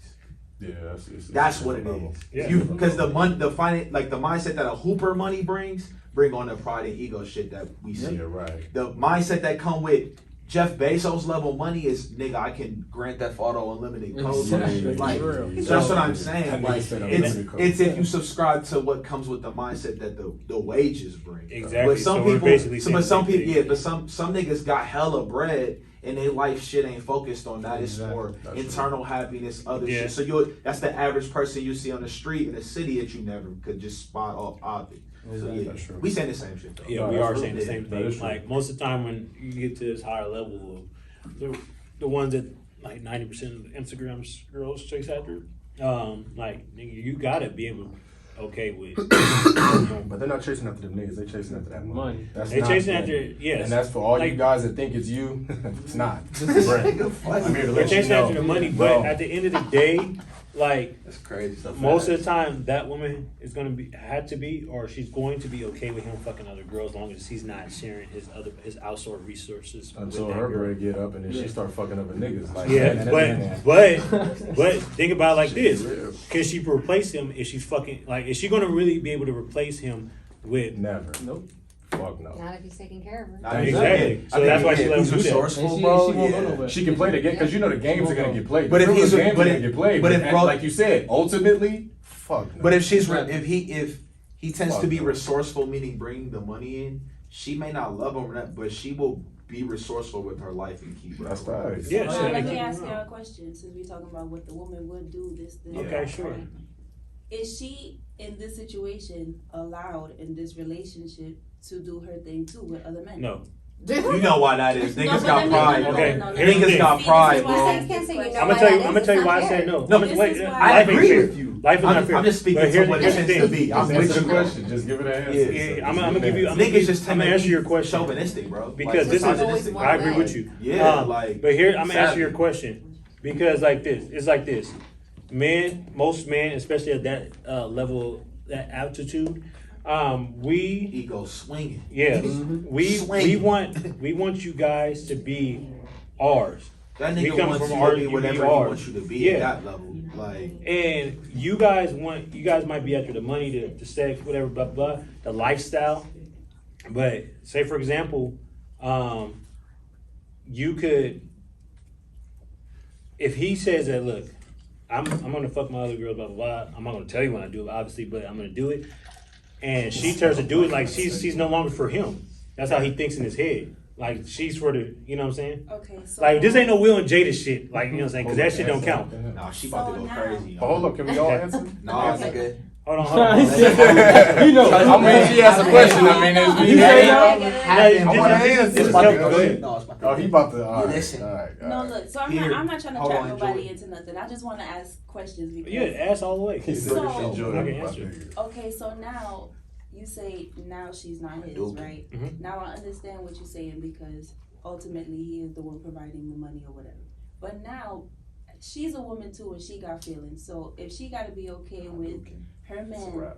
Yeah, that's what it is. Yeah. Because the mindset that a hooper money bring on the pride and ego shit that we see. Yeah, right. The mindset that come with Jeff Bezos level money is, nigga, I can Grand Theft Auto unlimited code. Like, that's what I'm saying. Like, it's if you subscribe to what comes with the mindset that the wages bring. Exactly. But some people, but some niggas got hella bread and their life shit ain't focused on that. It's for internal happiness, other shit. So that's the average person you see on the street in a city that you never could just spot off obvious. So yeah, we saying the same shit though. Yeah, we are saying the same thing. Like most of the time when you get to this higher level of the ones that like 90% of Instagram girls chase after, like nigga, you gotta be able okay with. But they're not chasing after them niggas. They're chasing after that money. They're chasing after yes. And that's for all you guys that think it's you. It's not. I'm here to let they're chasing after the money, but at the end of the day, like that's crazy stuff. Most of the time, that woman is gonna or she's going to be okay with him fucking other girls, as long as he's not sharing his outsourced resources. Until her bread get up and then she start fucking other niggas. Like but think about it like this: can she replace him if she's fucking like? Is she gonna really be able to replace him with? Never. Nope. Fuck no. Not if he's taking care of her. Exactly. So that's why she let him do that. Resourceful, bro. She can play the game because you know the games are gonna get played. But if he's gonna get played, but if like you said, ultimately, fuck. No. But if he tends to be resourceful, meaning bringing the money in, she may not love him or not, but she will be resourceful with her life and keep her. That's right. Yeah. Let me ask y'all a question since we're talking about what the woman would do. This. Okay, sure. Right? Is she in this situation allowed in this relationship to do her thing too with other men? No. You know why that is. Niggas got pride. Okay. Niggas got pride, bro. I'm gonna tell you why I said no. No, but wait, I agree with you. Life is not fair. I'm just speaking to what it tends to be. I'm with your question. Just give it an answer. Yeah, I'm gonna give you. Niggas just I'm gonna answer your question. Chauvinistic, bro. Because this is. I agree with you. Yeah, but here I'm gonna answer your question because it's like this. Most men, especially at that level, that altitude, we ego swinging. Yes, we want you guys to be ours. That nigga wants you to be whatever he wants you to be at that level. Like, and you guys might be after the money, the sex, whatever, blah blah, the lifestyle. But say for example, you could, if he says that, look, I'm gonna fuck my other girl, blah blah blah. I'm not gonna tell you when I do it, obviously, but I'm gonna do it. And she turns to do it like she's no longer for him. That's how he thinks in his head. Like she's for the, you know what I'm saying? Okay, so like this ain't no Will and Jada shit. Like you know what I'm saying? Because that shit don't count. Nah, she about to go crazy. Hold up, can we all answer? Nah, nigga. Hold on. You know, I mean, she has a question. I mean, it's You say I want to answer. Go ahead. Oh, he about to. All right. Listen. All right. No, look. So I'm not trying to trap nobody into nothing. I just want to ask questions because. Yeah, ask all the way. So, Enjoy. I can answer. okay, so now you say now she's not his, right? Mhm. Now I understand what you're saying because ultimately he is the one providing the money or whatever. But now she's a woman too and she got feelings. So if she got to be okay with her man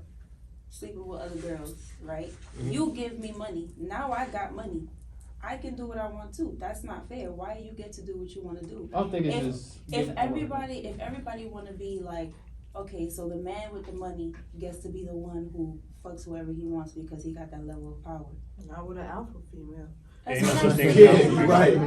sleeping with other girls, right? Mhm. You give me money. Now I got money. I can do what I want to. That's not fair. Why do you get to do what you want to do? I don't think it's just. If everybody want to be like, okay, so the man with the money gets to be the one who fucks whoever he wants because he got that level of power. Not with an alpha female. Ain't no such thing as Yeah, alpha. right.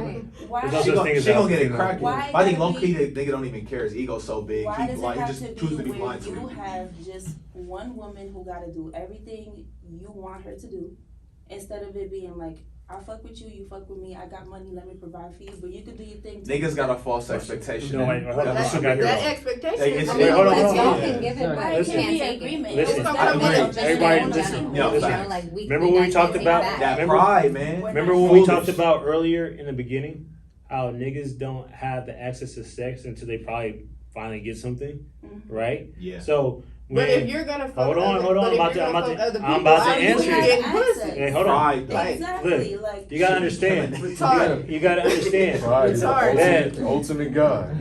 Why? There's no She such gonna, thing as she gonna alpha. get it cracking. Why I think gotta low key be- the nigga don't even care. His ego so big. Why He does it like have just to choose to be be blind where to you it. have just one woman who got to do everything you want her to do, instead of it being like, I fuck with you, you fuck with me, I got money, let me provide for you, but you could do your thing too. Niggas got a false expectation. No, wait, hold on. That's I got here. That expectation. Like, it's- I mean, hold on, because hold on. y'all Yeah. can give it, but you Listen. can't It take can be agreement. it. Listen. It's I not agree. just Everybody one listen. general, No, you know, facts. like, Remember when we got talked to about take That Remember- pride, man. Remember when we Foolish. talked about earlier in the beginning how niggas don't have the access to sex until they probably finally get something, right? Yeah. So But if you're gonna fuck hold on, other, I'm about to answer you it. getting pussy. Hey, hold on. Pride, though. Exactly. Look, Like you gotta understand. It's hard. You gotta understand. Pride It's is the hard. ultimate God.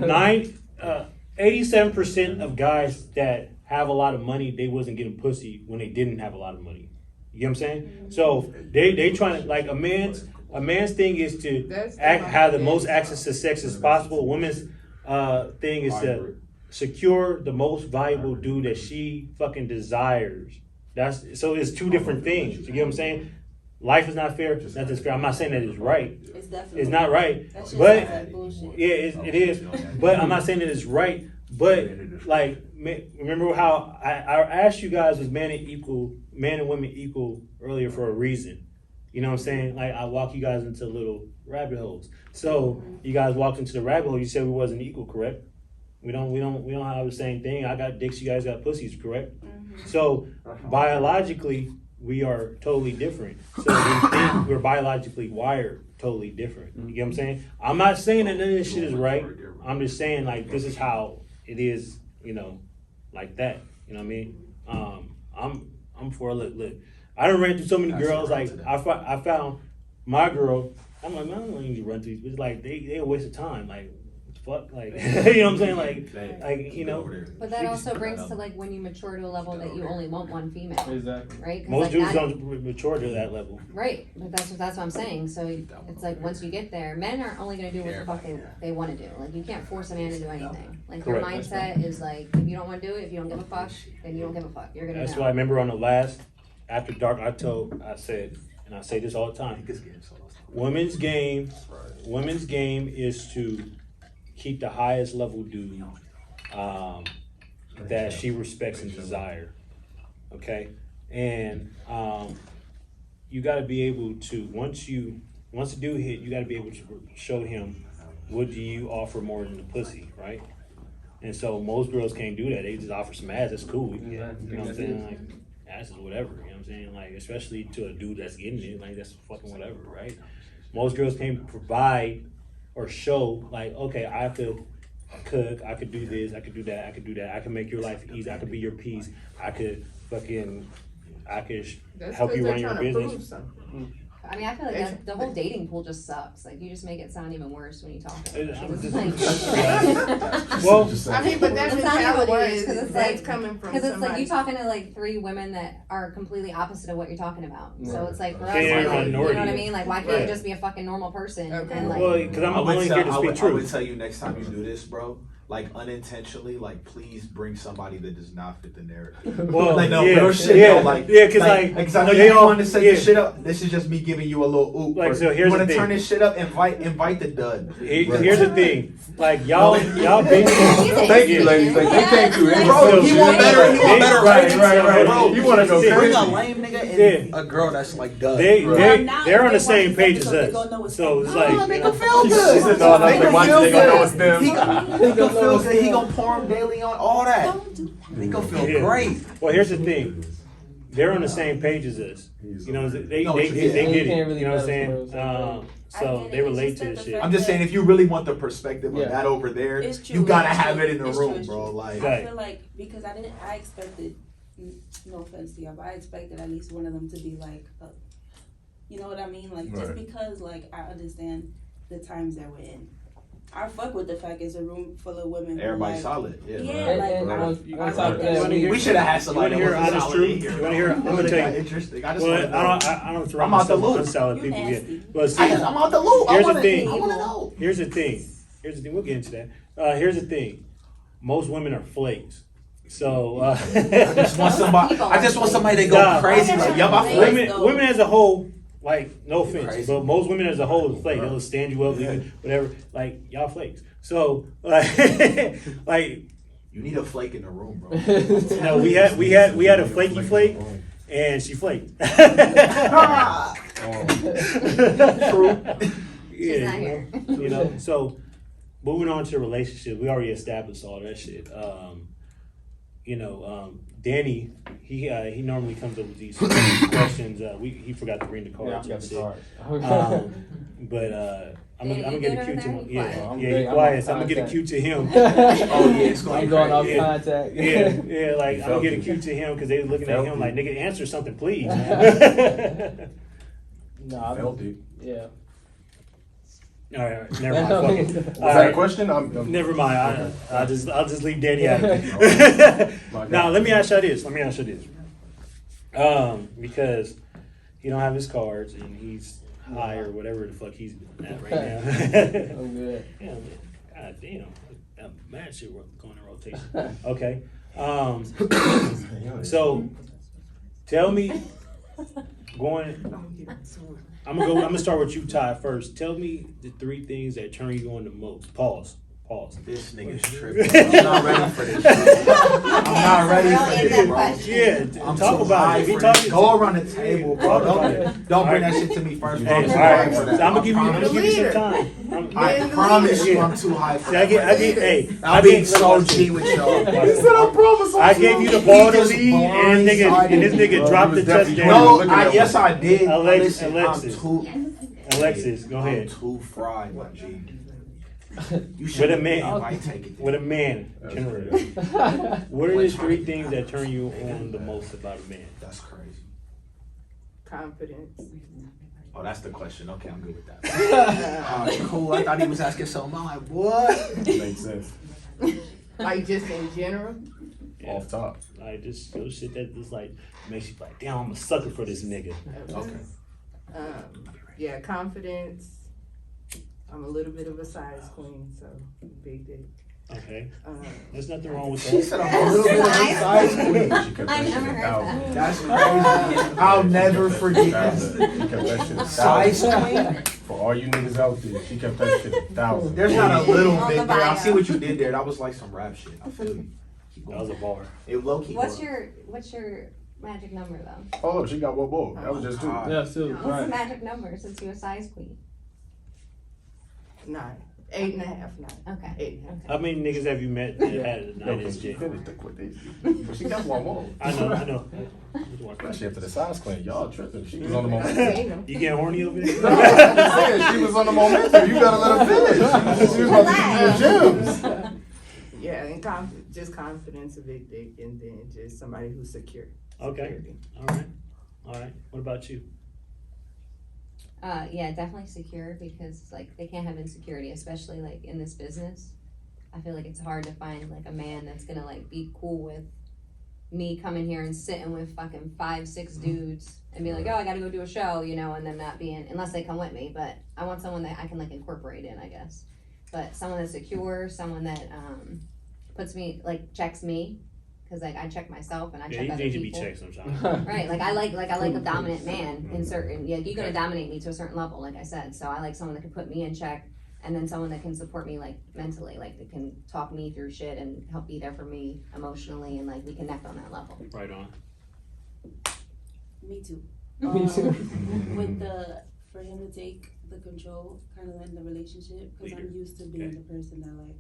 87% of guys that have a lot of money, they wasn't getting pussy when they didn't have a lot of money. You know what I'm saying? So they trying to, like, a man's thing is to have the most access to sex as possible. A woman's thing is to secure the most valuable dude that she fucking desires. So it's two different things. You get what I'm saying? Life is not fair. Nothing's fair. I'm not saying that it's right. it's definitely It's not right. That shit But sounds like bullshit. yeah, it is. But I'm not saying that it's right. But like, remember how I asked you guys, was man and women equal earlier for a reason? You know what I'm saying? Like, I walk you guys into little rabbit holes. So you guys walked into the rabbit hole. You said we wasn't equal, correct? We don't have the same thing. I got dicks. You guys got pussies, correct? So biologically, we are totally different. So we think we're biologically wired totally different. You get what I'm saying? I'm not saying that none of this shit is right. I'm just saying, like, this is how it is, you know, like that. You know what I mean? I'm for look. I done ran through so many girls. Like, I found my girl. I'm like, man, I don't need to run through these. But it's like they a waste of time. Like, fuck, like, you know what I'm saying? Like, you know. But that also brings to, like, when you mature to a level that you only want one female, Exactly. right? 'Cause, Most like, dudes that- don't mature to that level. Right, but that's what I'm saying. So it's like, once you get there, men are only gonna do what the fuck they want to do. Like, you can't force a man to do anything. Like, your Correct. mindset is like, if you don't want to do it, if you don't give a fuck, then you don't give a fuck. You're gonna That's know. why I remember on the last After Dark, I said, and I say this all the time, women's game is to keep the highest level dude that she respects and desire. Okay? And you gotta be able to, once the dude hit, you gotta be able to show him, what do you offer more than the pussy, right? And so most girls can't do that. They just offer some ass. That's cool. You know what I'm saying? Like, ass is whatever. You know what I'm saying? Like, especially to a dude that's getting it. Like, that's fucking whatever, right? Most girls can't provide or show, like, okay, I could cook, I could do this, I could do that, I could do that. I can make your life easy. I could be your peace. I could help you run your business. I mean, I feel like the whole dating pool just sucks. Like, you just make it sound even worse when you talk about it. I'm It's just- like- Well, I mean, but that It's not even mentality worse, is 'cause it's that's like- coming from Because it's like somebody. you talking to like three women that are completely opposite of what you're talking about. So it's like for us, Yeah, like, you know minority. what I mean? Like, why can't Right. you just be a fucking normal person? Okay. And like, well, because I'm I would only tell- here to I speak would- I would truth. tell you next time you do this, bro, like unintentionally, like please bring somebody that does not fit the narrative. Well, like no yeah, real shit. yeah, though, like yeah, 'cause, like, cause I know they you all- want to set yeah. the shit up. This is just me giving you a little oop. Like, or so here's you the want to thing. turn this shit up? Invite the dud. Here's the thing, like y'all been. Thank you, ladies. Like, they came through. Bro, he want better. He want better. Right. Bro, You wanna go bring crazy. a lame nigga and a girl that's like dud. They're on the same page as us. So it's like, Make him feel good. She said, no, Make they him watch feel it, they gonna know good. it's them. He gonna feel good. He gonna pour him daily on all that. He gonna feel Yeah. great. well, here's the thing. They're on the same page as us. You know, they No, get yeah. it. You can't really You know what I'm battle saying? somebody So they relate to this shit. I'm just saying, if you really want the perspective Yeah. of that over there, It's true, you gotta it's have true, it in the it's true, room, it's bro. true. Like, Right. I feel like because I expected, no offense to y'all, but I expected at least one of them to be like, you know what I mean? Like, just Right. because, like, I understand the times that we're in. I fuck with the fact it's a room full of women. who, everybody like, solid. Yeah. Yeah, And like, on I top like of that that, shit. We should have had You somebody wanna that hear was honest solid truth? in here. You wanna hear? I'm That gonna would've tell got you. interesting. I just Well, want to know. I don't throw I'm out the myself loop. unsolid You people yet. nasty. But see, I'm out the loop. Here's I the thing. wanna know. Here's the thing. We'll get into that. Here's the thing. Most women are flakes. So I just want somebody. I just want somebody to go Nah. crazy. Like, yup, I feel Women- it. women as a whole, like, no offense, Crazy. but most women as a whole is flake. They'll stand you up, leave you, whatever. Like, y'all flakes. So, like, You need a flake in the room, bro. no, we had a flaky flake, and she flaked. True. She's not here. You know. So, moving on to relationship, we already established all that shit. Danny, he normally comes up with these questions. He forgot to bring the Yeah, I cards. got and the shit. card. I'm gonna get a cue to him. Yeah, I'm yeah, great. he I'm quiet. on So I'm gonna get a contact. cue to him. Oh yeah, it's I'm going off Yeah. contact. Yeah, like He I'm gonna felt get a it. cue to him because they was looking at Felt him it. like, nigga, answer something, please. Man. No, I Felt it. Yeah. All right, never mind. Fuck it. Was All that right. a question? I'm Never mind. I'll just leave Danny out of My it. God. Now let me ask you this. Because he don't have his cards and he's high or whatever the fuck he's at right now. I'm good. Yeah, man. God damn. That mad shit going in rotation. Okay. So tell me, I'm gonna start with you, Ty, first. Tell me the 3 things that turn you on the most. Pause. This nigga's tripping. I'm not ready for this. I'm not ready for this, bro. Yeah, I'm talk too about high it. Be for talking this. to Go me. around the table, bro. Talk about Don't bring All that right. shit to me first. Hey, I'm all too right. high for So that. I'm gonna give you leader. some time. I promise you, I'm too high for See, I that. get, I'm being so G with y'all. I gave you the ball to just lead, and this nigga Bro, dropped he the was definitely touchdown. No, Looking at yes I did. Alexis. Listen, Alexis, go I'm ahead. too fried, my G. You With should a man. might take it. With a man, That's generally. crazy. What are the 3 things that turn you on the most about a man? That's crazy. Confidence. Oh, that's the question. Okay, I'm good with that. Alright, cool. I thought he was asking something. I'm like, what? Makes sense. Like just in general. Yeah. Off top. Like just those shit that just like makes you like, damn, I'm a sucker for this nigga. Okay. Yeah, confidence. I'm a little bit of a size queen, so big dick. Okay. Um, There's nothing wrong with She that. said I'm a little bit of a size queen. She kept I that shit never a heard thousand. that. That's crazy. I'll never forget that. She kept that shit a Size thousand. queen? For all you niggas out there, she kept that shit a thousand. There's not a little On bit the there. I bio. see what you did there. That was like some rap shit. I feel you. Keep That was going. a bar. It low key. What's your magic number though? Hold up, she got one more. That was just 2. God. Yeah, so, What's the right. magic number since you're a size queen? 9. 8.5, 9. Okay. 8.5. How many niggas have you met that had a Yo, 9 can inch she dick? finish the quotation? But she got one more. I know. Especially after the size clean, y'all tripping. She was on the momentum. Seen 'em. You getting horny over there? No, I'm just saying, she was on the momentum. You gotta let her finish. She was about to give you the gems. Yeah, and just confidence, a big dick, and then just somebody who's secure. Okay. Security. All right. What about you? Yeah, definitely secure because like they can't have insecurity, especially like in this business. I feel like it's hard to find like a man that's gonna like be cool with me coming here and sitting with fucking 5-6 dudes and be like, oh, I gotta go do a show, you know, and then not being, unless they come with me, but I want someone that I can like incorporate in, I guess. But someone that's secure, someone that puts me, like checks me, cause like I check myself and I Yeah, check you other need to be people. checked sometimes. Right, like I like a dominant man in certain, yeah, you're gonna dominate me to a certain level, like I said, so I like someone that can put me in check, and then someone that can support me like mentally, like that can talk me through shit and help be there for me emotionally, and like we connect on that level. Right on. Me too. Me too. For him to take the control kind of in the relationship, because I'm used to being Okay. the person that like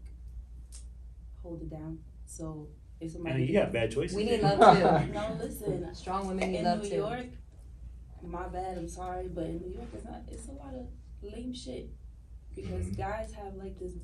hold it down. So if And somebody you got bad choices. We need there. love too. No, listen. Strong women need In love New too. York, my bad, I'm sorry, but in New York, it's a lot of lame shit because guys have like this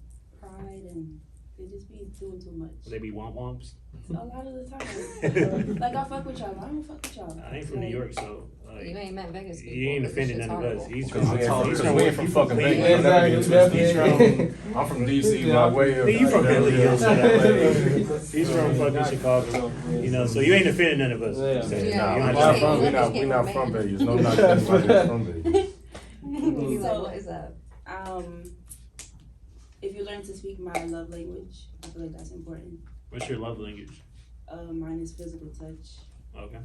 pride and they just be doing too much. They be womp womps. A lot of the time, like I fuck with y'all, I don't fuck with y'all. I ain't from New York, so You ain't met Vegas people. you ain't 'cause this offended shit's none of us. horrible. He's Because from we ain't from fucking Cleveland. Vegas. Don't ever get it twisted. Exactly. I'm from DC, my way of. You from Philly, he'll say that. He's from Yeah. fucking Chicago. You know, so you ain't offended none of us. Yeah. So, Yeah. you Nah, don't we have not to- from, we not from Vegas. No, not anybody that's from Vegas. He's like, So- what is up? If you learn to speak my love language, I feel like that's important. What's your love language? Mine is physical touch. Okay.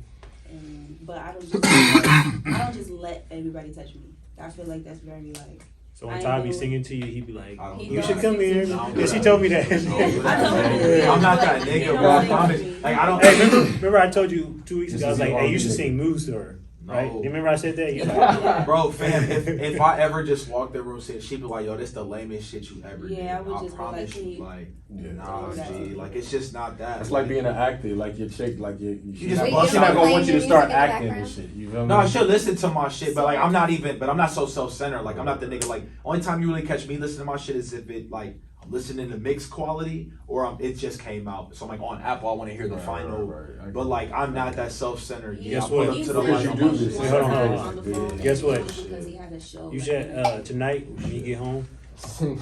But I don't just let everybody touch me. I feel like that's very like. So when I Todd be know- singing to you, he be like, I don't He you do should that. come here. No, Yeah, she told me that. I'm not that nigga, bro. I promise. Like I don't. Hey, remember I told you 2 weeks ago, I was like, hey, you should sing moves to her. Right? No. You remember I said that? You like, Bro, fam, if I ever just walked the room and said, she'd be like, yo, this the lamest shit you ever did. Yeah, I would just be like, promise hey, you, like, Yeah. nah, G, like, it's just not that. It's like being an actor, like your chick, like she's just not, bust she's not out. gonna want you to start Playing your acting and music in shit. You feel me? No, she'll listen to my shit, but like I'm not so self-centered. Like I'm not the nigga. Like only time you really catch me listening to my shit is if it like I'm listening to mixed quality or it just came out. So I'm like on Apple, I want to hear the final. Right. But like I'm not that self-centered. Yeah, Guess I pull what? up He to the said light you on do my this. shit. Hold on. on the phone Guess what? because he had a show. you should, tonight, when you get home,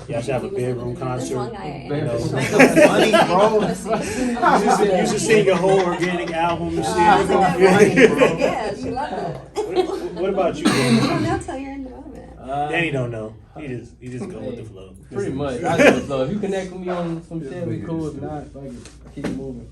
y'all should have a bedroom This concert. one guy, You know, Funny, bro. you should sing a whole organic album and shit. Yeah, she loved it. What about you, I Danny? don't know till you're in development. Danny don't know. He just go with the flow. Pretty much. I just so if you connect with me on some shit, we cool. If not, fuck it. I keep it moving.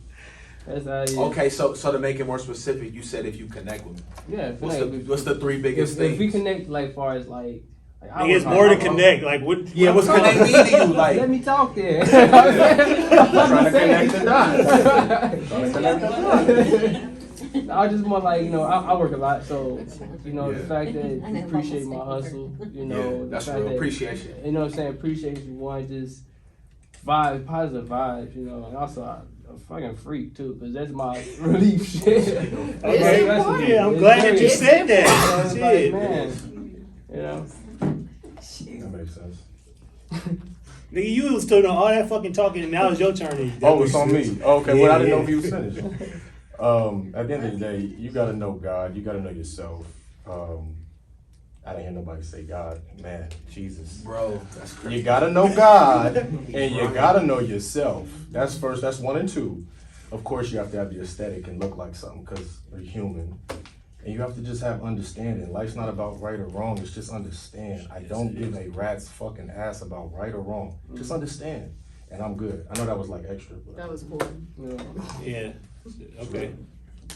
That's how it is. Okay, so to make it more specific, you said if you connect with me. Yeah. What's the three biggest if things? we connect, like, far as like I Nigga, it's work more hard. to connect. Like what? Yeah, what's connect me to you? Like Let me talk then. Trying to connect the dots. Trying to connect the dots. I just more like, I work a lot, so the Yeah. fact that I you know, appreciate almost my like hustle, yeah, the that's fact real that, appreciation. you know what I'm saying, appreciation, one, just positive vibes, and also I'm a fucking freak too, because that's my relief shit. Okay, yeah, I'm glad that you said that. It's Shit. like, man, That makes sense. Nigga, you was doing all that fucking talking, and now it's your turn. to- Oh, it's on me. Okay, well, I didn't know if Yeah. you was finished. At the end of the day, you gotta know God. You gotta know yourself. I didn't hear nobody say God. Man, Jesus. Bro, that's crazy. You gotta know God, and you gotta know yourself. That's first. That's 1 and 2. Of course, you have to have the aesthetic and look like something because we're human. And you have to just have understanding. Life's not about right or wrong. It's just understand. I don't give a rat's fucking ass about right or wrong. Just understand. And I'm good. I know that was like extra. But That was cool. Yeah. Okay.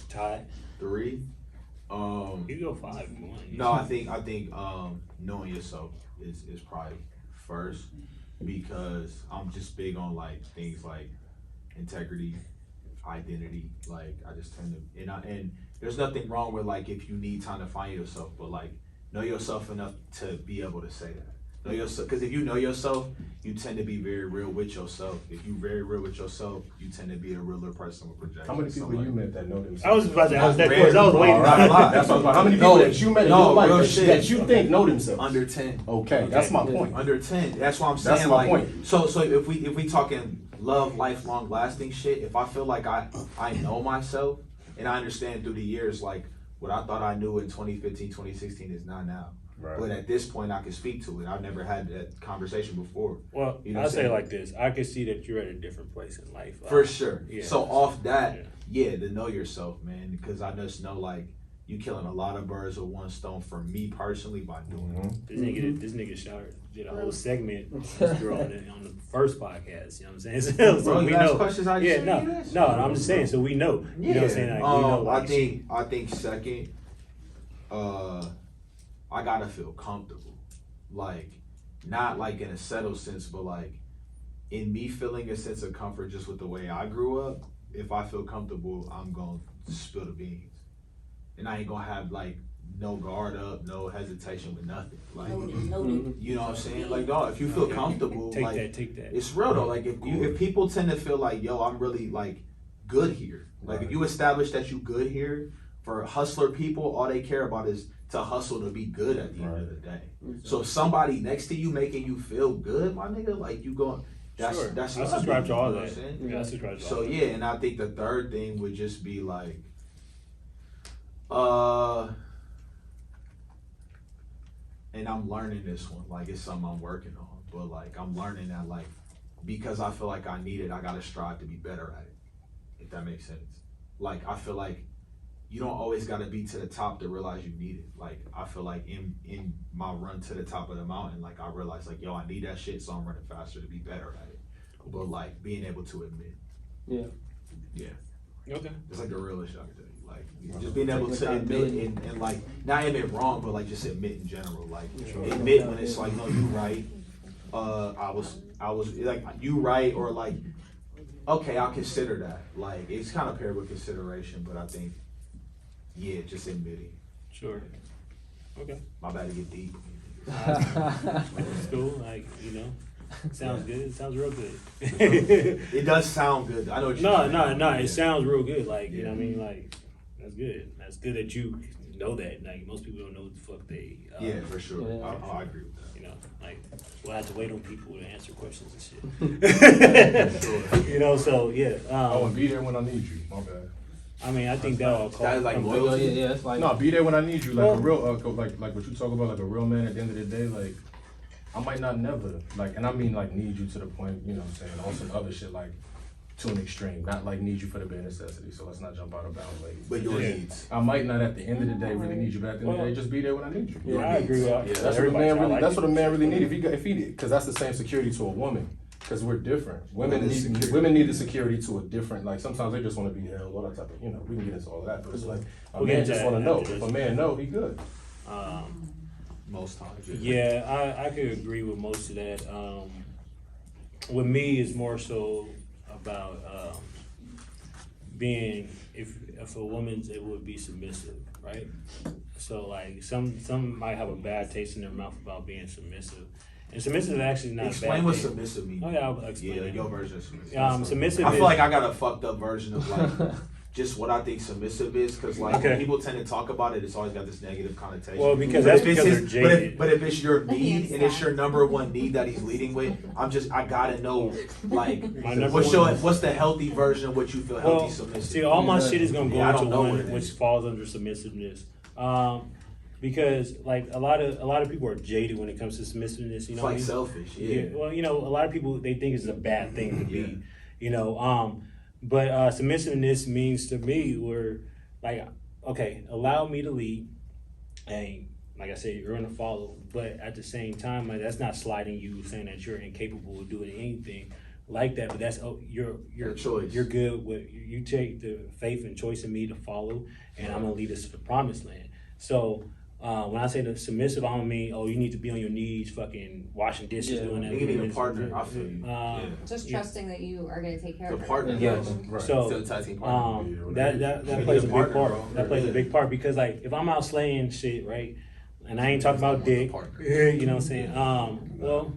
Todd, 3. you go 5 if you want. No, I think knowing yourself is probably first because I'm just big on like things like integrity, identity. Like I just tend to and there's nothing wrong with like if you need time to find yourself, but like know yourself enough to be able to say that. Know yourself, because if you know yourself, you tend to be very real with yourself. If you very real with yourself, you tend to be a realer person with projection. how many people So, like, you met that know themselves? I was about to ask that Rare. question. I was waiting. Not a lot. That's what I was like. How many No, people that you met in no, your life real that, shit. that you think know themselves? under 10. Okay, that's my point. Under 10. That's what I'm saying. That's my like, point. So if we talking love, lifelong, lasting shit, if I feel like I know myself and I understand through the years, like what I thought I knew in 2015, 2016 is not now. Right. But at this point, I can speak to it. I've never had that conversation before. Well, You know I'll what I'm say it saying? like this. I can see that you're at a different place in life. For sure. Yeah. So off that, yeah, to know yourself, man, because I just know like you killing a lot of birds with one stone for me personally by doing it. This nigga Shard did a whole segment with this girl on the first podcast. You know what I'm saying? So Bro, we you ask know. questions I Yeah, just no, asked. no. I'm just saying. So we know. You know what I'm saying? Like, we know. Like, I think second, I gotta feel comfortable, like not like in a settled sense, but like in me feeling a sense of comfort just with the way I grew up. If I feel comfortable, I'm gonna spill the beans, and I ain't gonna have like no guard up, no hesitation with nothing. Like you know what I'm saying? Like dog, if you feel comfortable, take like that. it's real though. Like if people tend to feel like yo, I'm really like good here. Like if you establish that you good here, for hustler people, all they care about is to hustle to be good at the end of the day. So if somebody next to you making you feel good, my nigga, like you going, that's Sure. that's I love, subscribe to all you know that. what I'm saying? Yeah, I subscribe to all So that. yeah, and I think the third thing would just be like, and I'm learning this one, like it's something I'm working on, but like I'm learning that like because I feel like I need it, I gotta strive to be better at it. If that makes sense. Like I feel like you don't always gotta be to the top to realize you need it. Like I feel like in my run to the top of the mountain, like I realized like yo, I need that shit, so I'm running faster to be better at it. But like being able to admit. Yeah. Okay. It's like the realest shit I can tell you. Like just being able to admit and like not admit wrong, but like just admit in general. Like admit when it's like, no, you right. I was like you right, or like okay, I'll consider that. Like it's kind of paired with consideration, but I think yeah, just admitting. Sure. Okay. My bad to get deep. It's cool. Like, you know, sounds good. It sounds real good. It does sound good. I know what you're saying. No. It sounds real good. Like, you know what I mean? Like, that's good. That's good that you know that. Like, most people don't know what the fuck they. Yeah, for sure. Yeah. I agree with that. You know, like, we'll have to wait on people to answer questions and shit. You know, so yeah. And be there when I need you. My bad. I mean, I think that all That is like Oh, loyalty. yeah, it's like No, be there when I need you. Like Well- a real, like what you talk about, like a real man. At the end of the day, like I might not never, like, and I mean like need you to the point, you know what I'm saying, on some other shit, like to an extreme, not like need you for the bare necessity. So let's not jump out of bounds, ladies. But your Yeah. needs. I might not at the end of the day really need you, but at the end of the day, just be there when I need you. Yeah, I agree with Yeah, That's what a everybody. man I really. like That's it. what a man really need. If he, because that's the same security to a woman. Because we're different. Women That is need security. women need the security to a different. Like sometimes they just want to be held, all that type of. You know, we can get into all of that. But it's like a We'll get man into just that want to know. after If this. a man know, he good. Most times. Yeah, I could agree with most of that. With me, it's more so about being if a woman's it would be submissive, right? So like some might have a bad taste in their mouth about being submissive, and submissive is actually not a Explain bad what thing. submissive means. Oh yeah, I'll explain. Yeah, it. your version of submissive. Submissive. I is, feel like I got a fucked up version of like just what I think submissive is, because like Okay. when people tend to talk about it, it's always got this negative connotation. Well, because But that's if it's because his- they're but jaded. if it's your Let me need and it's understand. your number one need that he's leading with, I gotta know like My number what's the healthy version of what you feel healthy Well, submissive. see, all my shit is gonna go Yeah, I don't into know what one it which is. falls under submissiveness. Because like a lot of people are jaded when it comes to submissiveness. You It's know, like what I mean? selfish. Yeah. Well, you know, a lot of people they think it's a bad thing to Yeah. be. You know, but submissiveness means to me where like okay, allow me to lead, and like I said, you're gonna follow. But at the same time, like that's not sliding you saying that you're incapable of doing anything like that. But that's your choice. You're good with you take the faith and choice in me to follow, and I'm gonna lead us to the promised land. So. When I say the submissive, I don't mean you need to be on your knees, fucking washing dishes, Yeah. doing that. You need a partner. I feel you. Just Yeah. trusting that you are gonna take care The of her. partner. Yes. Right. So Still a tag team partner. that You plays a need big a partner, part. bro. That plays a Yeah. big part because like if I'm out slaying shit, right, and I ain't talking about dick, you know what I'm saying? Well,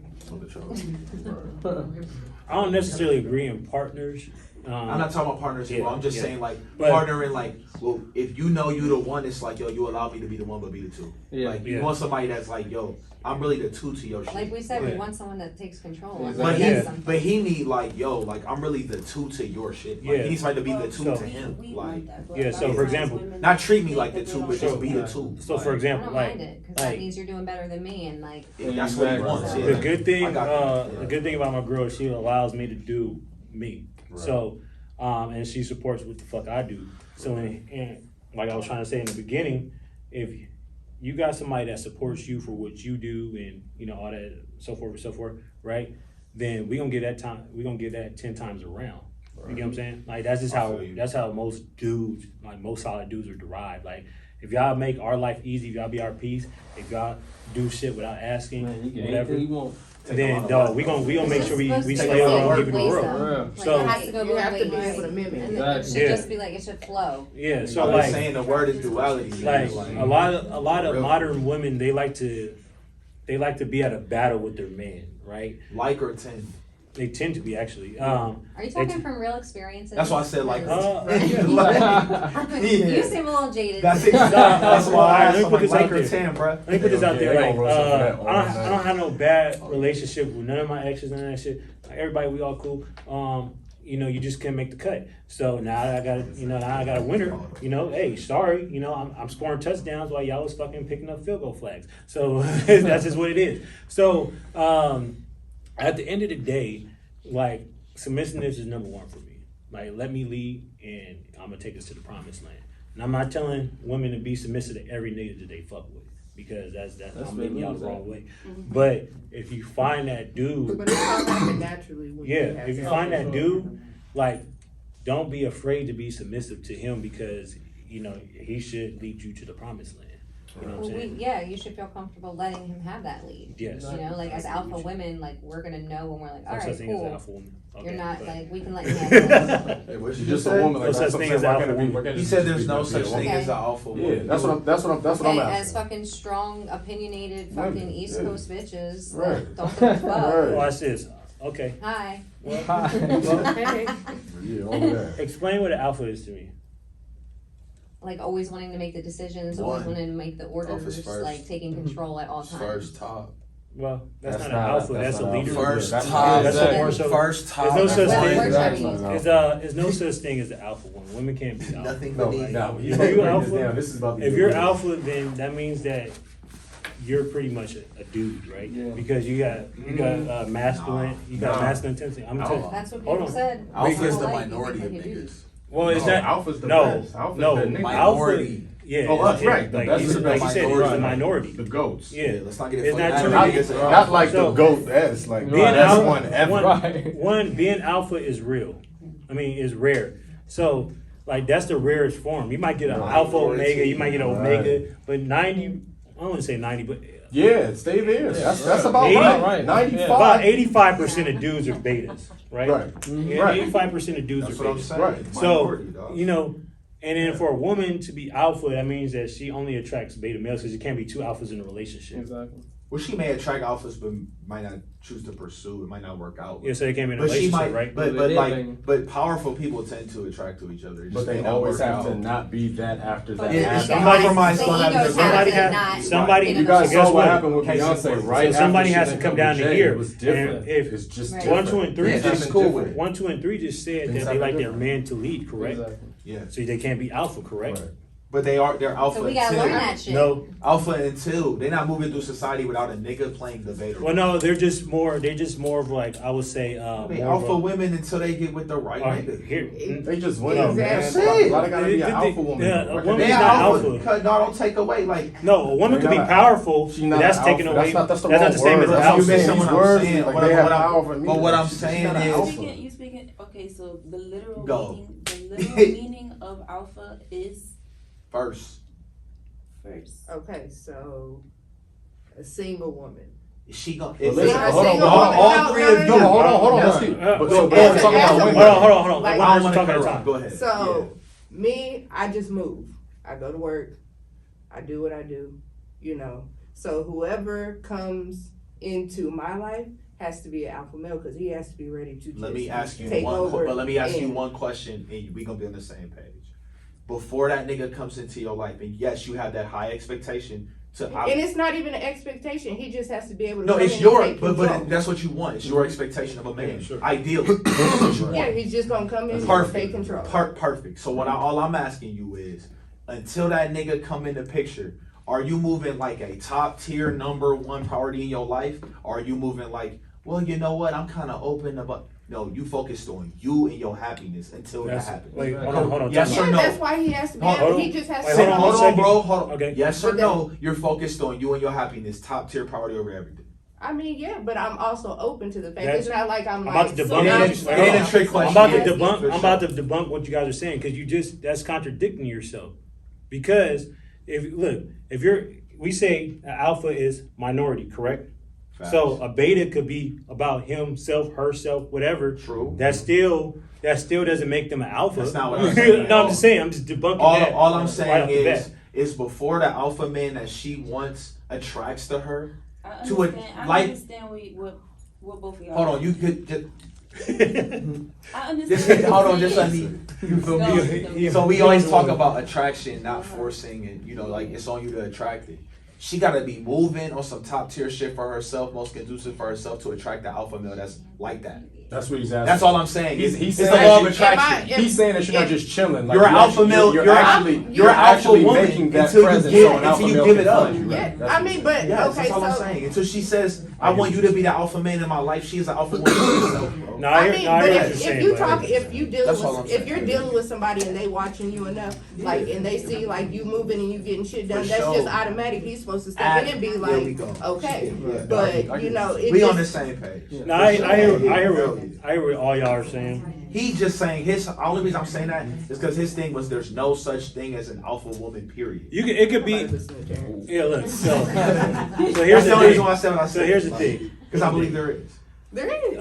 I don't necessarily agree in partners. I'm not talking about partners, Yeah, bro. I'm just yeah. saying like But- partnering. Like, well, if you know you the one, it's like yo, you allow me to be the one, but be the two. Yeah. Like you Yeah. want somebody that's like yo, I'm really the two to your shit. Like we said, we Yeah. want someone that takes control. and But does he, something. but he need like yo, like I'm really the two to your shit. Like, Yeah. he needs somebody to be the two So- to him. We Like, want that, but yeah, a lot so of for times example- women not treat me think like the that they two, don't but just show be the that. two. So for Like, I example, don't like mind it because like- that means you're doing better than me, and like that's what he Exactly. wants. Yeah. the good thing, I got that. the good thing about my girl, she allows me to do me. Right. So, and she supports what the fuck I do. So, and like I was trying to say in the beginning, if you got somebody that supports you for what you do and you know all that so forth, right? Then we gonna get that time. We gonna get that 10 times around. You get what I'm saying? Like that's just I how feel you. that's how most dudes, like most solid dudes, are derived. Like if y'all make our life easy, if y'all be our peace, if y'all do shit without asking, Man, you get whatever, anything you want. Take a lot then of dog, work, we bro. gonna make It's sure we supposed to slay go around both keep it ways, real. though. Real. Like, So- it has to go You both have to be ways. able to mimic. And it Exactly. should Yeah. just be like it should flow. Yeah, so I'm just like saying the word is duality. man. a lot of real. modern women they like to be at a battle with their man, right? like or tend. They tend to be actually. Are you They talking t- from real experiences? That's why I said like. Like, You seem a little jaded. That's exactly. That's why I Let me asked put him this like out or there. ten, bro. Let me put this out there. Yeah, Like, they gonna roast us for that all I night. don't have no bad relationship with none of my exes, none of that shit. Like, everybody, we all cool. You know, you just couldn't make the cut. So now I got a winner. You know, hey, sorry. You know, I'm scoring touchdowns while y'all was fucking picking up field goal flags. So that's just what it is. So at the end of the day, like submissiveness is number one for me. Like, let me lead, and I'm gonna take us to the promised land. And I'm not telling women to be submissive to every nigga that they fuck with, because that's I'm leading y'all the wrong way. But if you find that dude, But it's all happen naturally. When yeah, you have if you sex. find that dude, like, don't be afraid to be submissive to him, because you know he should lead you to the promised land. You know what I'm Well, saying? yeah, you should feel comfortable letting him have that lead. Yes. You know, like as alpha women, like we're gonna know when we're like, No all such right, thing as an cool. alpha woman. Okay, You're not but- like we can let you have it. Hey, what She's you just a say? woman. No Like such that's what thing I'm as saying. Why alpha can't it be? woman. Why can't it He just said be there's no like, such yeah, thing Okay. as an alpha Yeah, woman. that's what I'm Okay, asking. as fucking strong, opinionated, Women, fucking East yeah. Coast bitches Right. that don't give a fuck. Right. Watch this. Okay. Hi. Well, Hey. Yeah, over there. explain what an alpha is to me. Like always wanting to make the decisions, always One. wanting to make the orders, Office first. like taking control at all times. First top. Well, that's That's not an not- alpha. that's That's a not leader. alpha. First That's- top. that's Exactly. more so. First top. There's no such What thing. works Exactly. for me. There's no such thing as the alpha woman. Women can't be alpha. Nothing No, beneath. no, You you break break this this down. down. This is about the If you're good. alpha, then that means that you're pretty much a dude, right? Yeah. Because you got masculine, you got Nah. masculine tendency. I'm Nah. telling you. That's what Hold people on. said. Alpha is the Like, you minority of think like you do. niggas. Well, it's No, not. alpha's the no, best. Alpha's no, the nigga. Minority. Yeah, Oh, that's it's- right. Like, That's you, the like you said, it's the right. minority. The goats. Yeah, Let's not get it It's fucked not up. too Not, many. Niggas say not alpha. like So- the goat. That's like Being that's alpha, one ever. one being alpha is real. I mean, is rare. So like that's the rarest form. You might get an Right. alpha omega, you might get an Right. omega, but 90. I wouldn't say 90, but Yeah, stay there. That's about 80, right. 95. about 85% of dudes are betas, right? Right. Yeah, Right. 85% of dudes That's are what I'm betas. saying. Right. So, Minority, dog. you know, and then for a woman to be alpha, that means that she only attracts beta males because you can't be two alphas in a relationship. Exactly. Well, she may attract alphas, but might not choose to pursue. It might not work out. Yeah, so they can't be in a But she relationship, might, right? but But like, then- but powerful people tend to attract to each other. It But just they may not always work have to out. not be that after that. But Yeah, then it's again, somebody- the compromise egos gonna have to- have somebody to have- not somebody- get You in guys a guess saw what what? happened with Case in Beyonce, point. right? So somebody after has she to come went down with to Jay, here. It was different. And if- It's just Right. different. 1, 2, and 3 Yeah, just she's cool with it. 1, 2, and 3 just said Things that they like happen their different. man to lead, correct? Exactly. Yeah, So they can't be alpha, correct? Right. but they're alpha. So we gotta until- learn that shit. No. Alpha until they're not moving through society without a nigga playing the beta. Well, no, they're just more of like I would say I mean, more alpha of a, women until they get with the right nigga. here. They just win, No. man. That's Why it. they gotta be an They- alpha woman? yeah, a Why can't woman they They is be not alpha. alpha. Because, no, don't take away. Like, No, a woman They're could be not- powerful. She's But not that's an taken alpha. away. That's not the That's not wrong the same word. as That's alpha. what you These saying. These words, words, like, like what they I'm- have what I'm- power. but what I'm saying is- You speaking. Okay, so the literal Go. meaning, the literal meaning of alpha is first, first. Okay, so a single woman. she gonna. Well, It's listen, Not a hold on, single hold on, woman. all three of you. No, hold on. No. Let's see. But so, but as we're a- talking as about a- women. Hold on. Like, One I don't person want talking to at a cut her time. off. Go ahead. So me, I just move. I go to work. I do what I do, you know. So whoever comes into my life has to be an alpha male because he has to be ready to Let me just ask you take one. over But let me ask you and- one question, and we gonna be on the same page. Before that nigga comes into your life, and yes, you have that high expectation to. And it's not even an expectation. He just has to be able to. No, come it's in and your, take but control. that's what you want. It's your expectation of a man. Yeah, sure. Ideally, that's what you want. Yeah, he's just gonna come in and Perfect. take control. Perfect. So all I'm asking you is, until that nigga come in the picture, are you moving like a top tier number one priority in your life? Or are you moving like, well, you know what, I'm kind of open about. No, you focused on you and your happiness until that happens. Wait, hold on. Yes time or Yeah, no? that's why he has to be. Hold able, on. he just has Wait, to. Say, hold on hold one on, second. bro. Hold on. Okay. Yes or But no? You're focused on you and your happiness, top tier priority over everything. I mean, yeah, but I'm also open to the fact. That's- It's not like I'm about like. to so debunk now- it. it. It ain't a trick I'm question. about to Yeah, debunk. for I'm about sure. to debunk what you guys are saying because that's contradicting yourself. Because we say an alpha is minority, correct? Facts. So a beta could be about himself, herself, whatever. True. That still doesn't make them an alpha. That's not what I'm saying. No, I'm just saying. I'm just debunking that. All I'm right saying off the bat. is before the alpha man that she wants attracts to her. I To a- understand. I like- understand what both of y'all. Hold on, you could just I understand. just hold on, just let me. You feel Go, me? go. So we always talk about attraction, not forcing, and like it's on you to attract it. She gotta be moving on some top tier shit for herself, most conducive for herself to attract the alpha male that's like that. That's what he's asking. That's all I'm saying. He's It's saying the law of that you- attraction. He's saying that you're not just chilling. Like You're an alpha male. You're You're actually you're an alpha actually woman making that until you presence give so an alpha until you male give can it up. find you, right? Yeah, That's I what mean, he's but Yes, okay, that's all I'm so saying. Until she says, I want you to be the alpha man in my life, she is an alpha woman herself, bro. No, I mean, hear what but you're if saying, you but- talk, if you That's all dealing I'm with, if saying. you're dealing with somebody and they watching you enough, like, and they see like you moving and you getting shit done, For that's sure. just automatic. He's supposed to step in and be There we like, go. okay, Yeah. but you know, it We just, on the same page. No, I hear Yeah. what all y'all are saying. He just saying his only reason I'm saying that is because his thing was there's no such thing as an alpha woman, period. It could be. listen to Terrence. Yeah, look. So That's here's the the only reason why I thing. said what I said. So here's the thing. Because I believe there is. There is.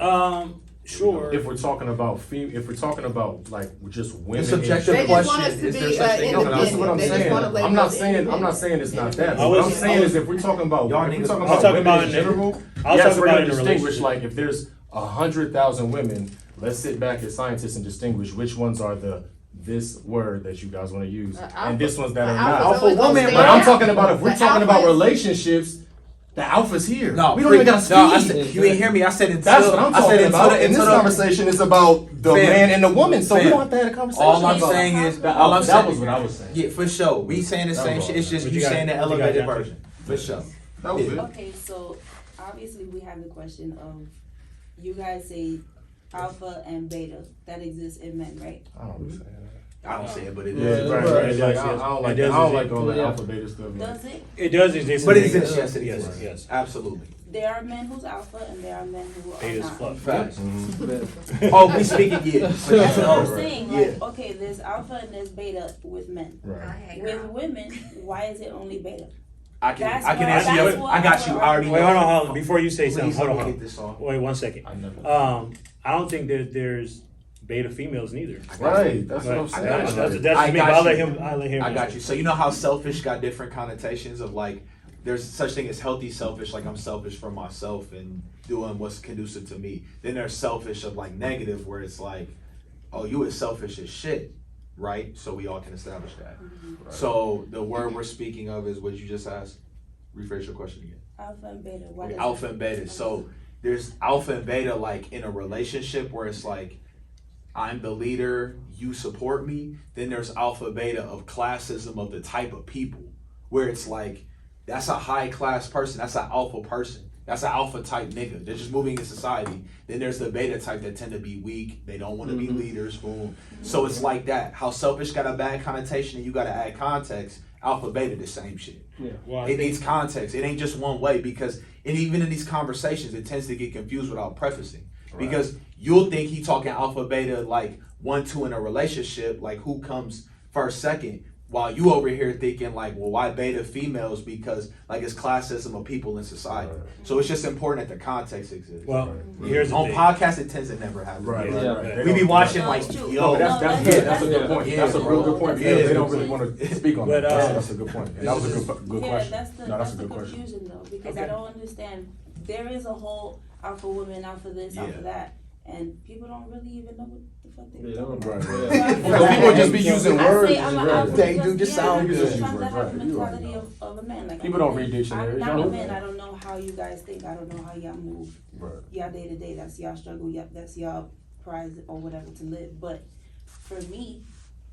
Sure. If we're talking about if we're talking about like just women, It's subjective They just want us question. to Is there be such thing? No, that's what I'm They just saying. wanna label I'm not us saying independent. it's not that. I What I'm was- saying is if we're talking about Y'all if we're niggas- talking I was about talking women about in in- general, I was yes, talking we're about gonna in a distinguish. relationship. Like if there's 100,000 women, let's sit back as scientists and distinguish which ones are this word that you guys want to use and this ones that are not. Alpha's always gonna woman, stand But I'm out. talking about if we're The talking about alpha is- relationships, the alpha's here. No, we don't even gotta speak. No, I said, you didn't hear me. I said until. That's what I'm I said talking about. until, And this until the- conversation is about the Fam. man and the woman, so we Fam. don't have to have a conversation. All I'm about saying is, that. all I'm That saying, was what I was saying. yeah, for sure. We saying the That same was shit. It's just What you you got- saying the what you got, elevated John? version. For sure. That was it. Okay, so obviously we have the question of, you guys say alpha and beta that exists in men, right? I don't say that. I don't say it, but it Yeah, is. right, right, right. it Like, does, I yes. don't It like does I don't exist. like all that Yeah. alpha beta stuff. like- Does it? It does exist. But in it the- exists, yes, it Yes, exists. yes. Absolutely. There are men who's alpha and there are men who are Beta's not. fluff. Facts. Mhm. Oh, we speaking, yeah. That's what I'm Right. saying. Yeah. Like, okay, there's alpha and there's beta with men. Right. With women, why is it only beta? I can That's answer what- you. that's what I got you. I already Wait, know. hold on, hold on. Before you say something, Please hold on, don't hold get this on. off. Wait 1 second. I never. I don't think that there's beta females neither. Right, that's what I'm But saying. that's Like, that's I me. got But I'll you. let him. I got answer. you. So you know how selfish got different connotations of like, there's such thing as healthy selfish, like I'm selfish for myself and doing what's conducive to me. Then there's selfish of like negative where it's like, oh, you is selfish as shit, right? So we all can establish that. So the word we're speaking of is what you just asked. Rephrase your question again. Alpha and beta. What Okay, is alpha it? and beta. So there's alpha and beta like in a relationship where it's like I'm the leader, you support me. Then there's alpha beta of classism of the type of people where it's like that's a high class person, that's an alpha person. That's an alpha type nigga. They're just moving in society. Then there's the beta type that tend to be weak. They don't want to be leaders. Boom. So it's like that. How selfish got a bad connotation and you got to add context. Alpha beta the same shit. Yeah. Well, I It think- needs context. It ain't just one way because, and even in these conversations, it tends to get confused without prefacing. Because you'll think he talking alpha beta like 1, 2 in a relationship, like who comes first, second, while you over here thinking like, well, why beta females? Because like it's classism of people in society. So it's just important that the context exists. Well, here's the On thing. podcasts, it tends to never happen. Right, Yeah. right, right. We be watching No, like, it's true. yo, No, that's a good point. Yeah, That's a real good point Yeah. because they don't really want to speak on But, that. That's a good point. And that was a good Yeah, question. that's the No, that's a the good question. confusion though, because Okay. I don't understand. There is a whole alpha woman, alpha this, alpha Yeah. that, and people don't really even know what the fuck they're They talking don't. about. Right, So I right. feel So like- people just be using I words. say I'm an right. alpha They because, do just yeah, sound because good. sometimes I have the Right, you already mentality know. of a man. Like People I'm don't read dictionaries. I'm not a Y'all man. know. I don't know how you guys think. I don't know how y'all move. Right. Y'all day to day. That's y'all struggle. Yep, that's y'all prize or whatever to live. But for me,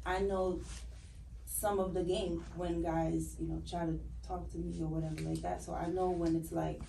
I know some of the game when guys, try to talk to me or whatever like that. So I know when it's like,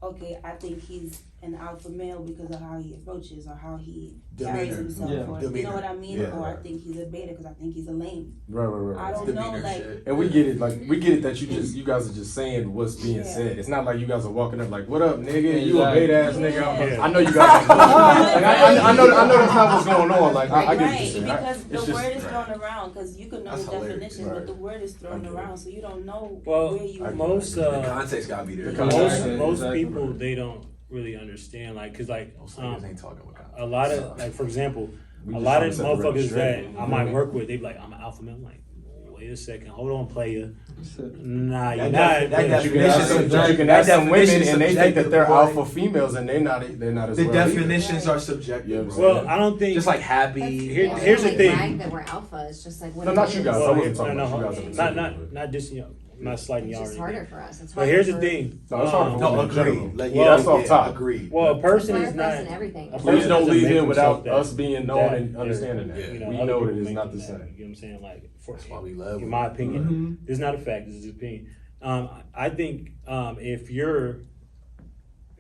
okay, I think he's an alpha male because of how he approaches or how he carries Demeanor. himself, Yeah. or you Demeanor. know what I mean, Yeah. or I think he's a beta because I think he's a lame. Right, right, I right. don't know, Demeanor like. shit. And we get it, like we get it that you guys are just saying what's being Yeah. said. It's not like you guys are walking up like, "What up, nigga? You a Exactly. bait ass nigga." Yeah. I know you guys. Like, I know that's not what's going on. Like I get what you're Right, saying. because It's the just- word is thrown around, because you could know That's the hilarious. definition, Right. but the word is thrown I get it. around, so you don't know Well, where you. most The context gotta be there. The most context. most Exactly. people they don't really understand, like, cause like Most niggas ain't talking with context. a lot of, like, for example, We a just lot trying of to set the record motherfuckers that straight. I might work with, they be like, I'm an alpha male. I'm like, wait a second, hold on, player. Nah, you're not. That But definition you can ask some, subjective. you can That ask some women definition and they think subjective, that they're boy. alpha females and they're not as The well either. definitions are subjective. Yeah, bro. Well, I don't think. Just like happy. Here- It's here's not the like thing. brag that we're alpha. It's just like what No, it not is. you guys. I Well, wasn't talking no, about you no, guys. in not particular. not just not slighting It's y'all. or just anything. harder for us. It's But harder here's the for- thing. No, it's hard for No, women in general. agreed. Like, Well, yeah, that's off yeah, top. Agreed. Well, a person It's is harder for us not. in everything. a Please person don't doesn't leave make here without himself that- us being known that, and understanding that. You know, We other know what people it is make not him the that. same. You know what I'm saying? Like, That's why we love in my opinion, Mm-hmm. this is not a fact. This is an opinion. I think if you're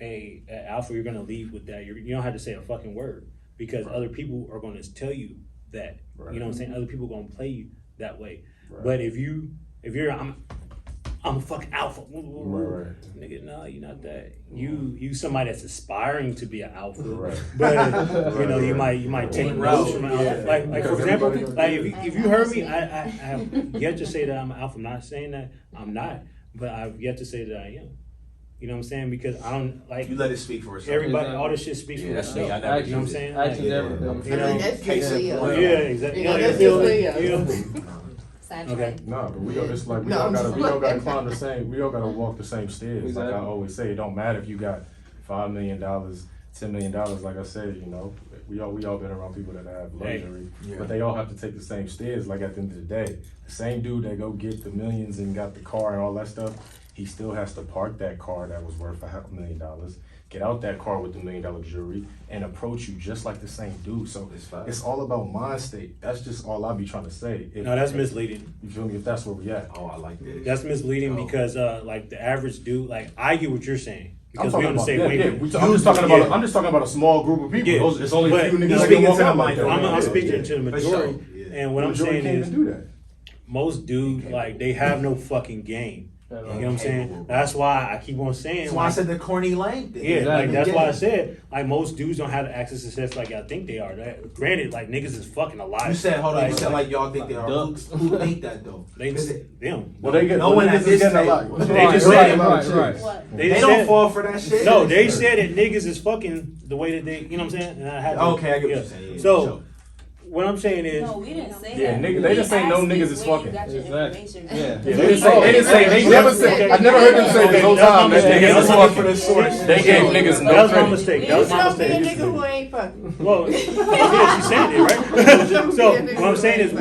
a alpha, you're gonna leave with that. You don't have to say a fucking word because other people are gonna tell you that. Right. You know what I'm saying? Other people gonna play you that way. Right. But if you're I'm a fucking alpha. Right. Nigga, no, you're not that. You somebody that's aspiring to be an alpha. Right. But you know, you might take notes from an alpha. Like for example, like if you heard me, I have yet to say that I'm an alpha. I'm not saying that I'm not, but I've yet to say that I am. You know what I'm saying? Because I don't like You let it speak for itself. everybody. All this shit speaks for that's itself. me. I never You know what I'm use it. saying? Actions, Like, everything. you know, That's Case just in Leo. point. yeah, exactly. You know, Yeah, that's you feel just it? Leo. You know? Okay. Nah, but we all it's like we No, all I'm gotta just we all gotta like- climb the same. We all gotta walk the same stairs. Like I Exactly. always say, it don't matter if you got $5 million, $10 million. Like I said, you know, we all been around people that have luxury, but they all have to take the same stairs. Like at the end of the day, the same dude that go get the millions and got the car and all that stuff, he still has to park that car that was worth $500,000, get out that car with the $1 million jewelry, and approach you just like the same dude. So it's all about mind state. That's just all I be trying to say. No, that's misleading. You feel me? If that's where we at. Oh, I like this. That's misleading because like the average dude, like I get what you're saying because I'm we on the same wavelength. I'm just talking about a small group of people. Yeah. Those, it's only But a few he's niggas that speaking can walk to out the like that. minority. I'm speaking to the For sure. majority, and what I'm Majority saying can't is even do that. most dudes like they have no fucking game. You know what I'm saying? Incapable. That's why I keep on saying. That's why I like, said the corny lame thing. yeah, like Exactly. that's why I said like most dudes don't have the access to success like I think they are. That, granted, like niggas is fucking alive. You said, hold on, you said like y'all think they are. ducks. Who think that though? They Is it- them. Well, they get No one at niggas this getting a table. lot. They just right, said right. They said- don't fall for that shit. No, they said that niggas is fucking the way that they. You know what I'm saying? And I had to, Okay, I get what you're saying. Yeah, So sure. what I'm saying is. No, we didn't say Yeah, that. nigga, they just ain't no niggas is fucking. Exactly. Yeah. Yeah, they didn't say, they never said, I never heard them say the whole time that niggas is fucking. They gave niggas no That was my credit. mistake. That was my Don't be a mistake. nigga who ain't fucking. Well, yeah, she said it, right? So what I'm saying is,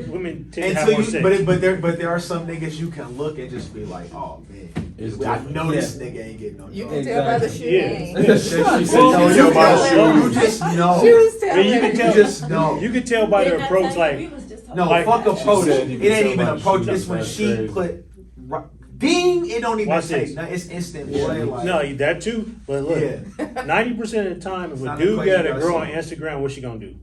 women tend to have more sex. But there are some niggas you can look and just be like, oh man, I know this nigga ain't getting no. You dog. can tell by the shoe. Yeah. She said, Well, you know by the You shoes. just know. She was Yeah, telling you can me. tell. You just know. You could tell by the approach, like No, Like- fuck approach. She said you It can ain't tell even by the approach. shoes. It's when That's she crazy. put ding. It don't even Watch take. this. No, it's instant, boy. Like, no, that too. But look, Yeah. 90% of the time, if a not dude the got a equation girl on you gotta Instagram, what's she gonna do?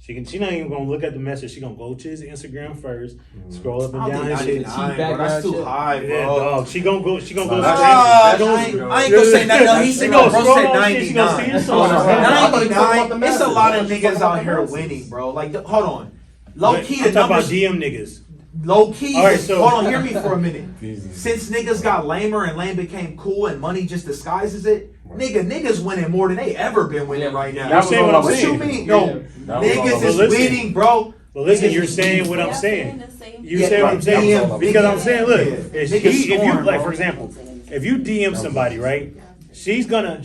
She not even gonna look at the message. She gonna go to his Instagram first, scroll up and I down don't his think shit. 99, bro. That's background too shit. high, Yeah, bro. dog. She gonna go. She gonna go. I straight- ain't gonna say that. No, he said gonna bro scroll said down shit, she gonna see 99. this on her. 99. It's a lot of niggas out here winning, bro. Like, hold on. Low But key, I'm the talking about numbers. DM niggas. Low key. All right, so- Hold on. Hear me for a minute. Easy. Since niggas got lamer and lame became cool and money just disguises it, niggas winning more than they ever been winning right now. That was saying all what I I'm What was you saying. mean? No, That was all I niggas was is Listen. winning, bro. But listen, Niggas you're is saying winning. what I'm saying. You Yeah, say what I'm right. saying DM, because I'm niggas- saying, look, yeah. if Niggas you scoring, like bro. for example, if you DM somebody, right, she's gonna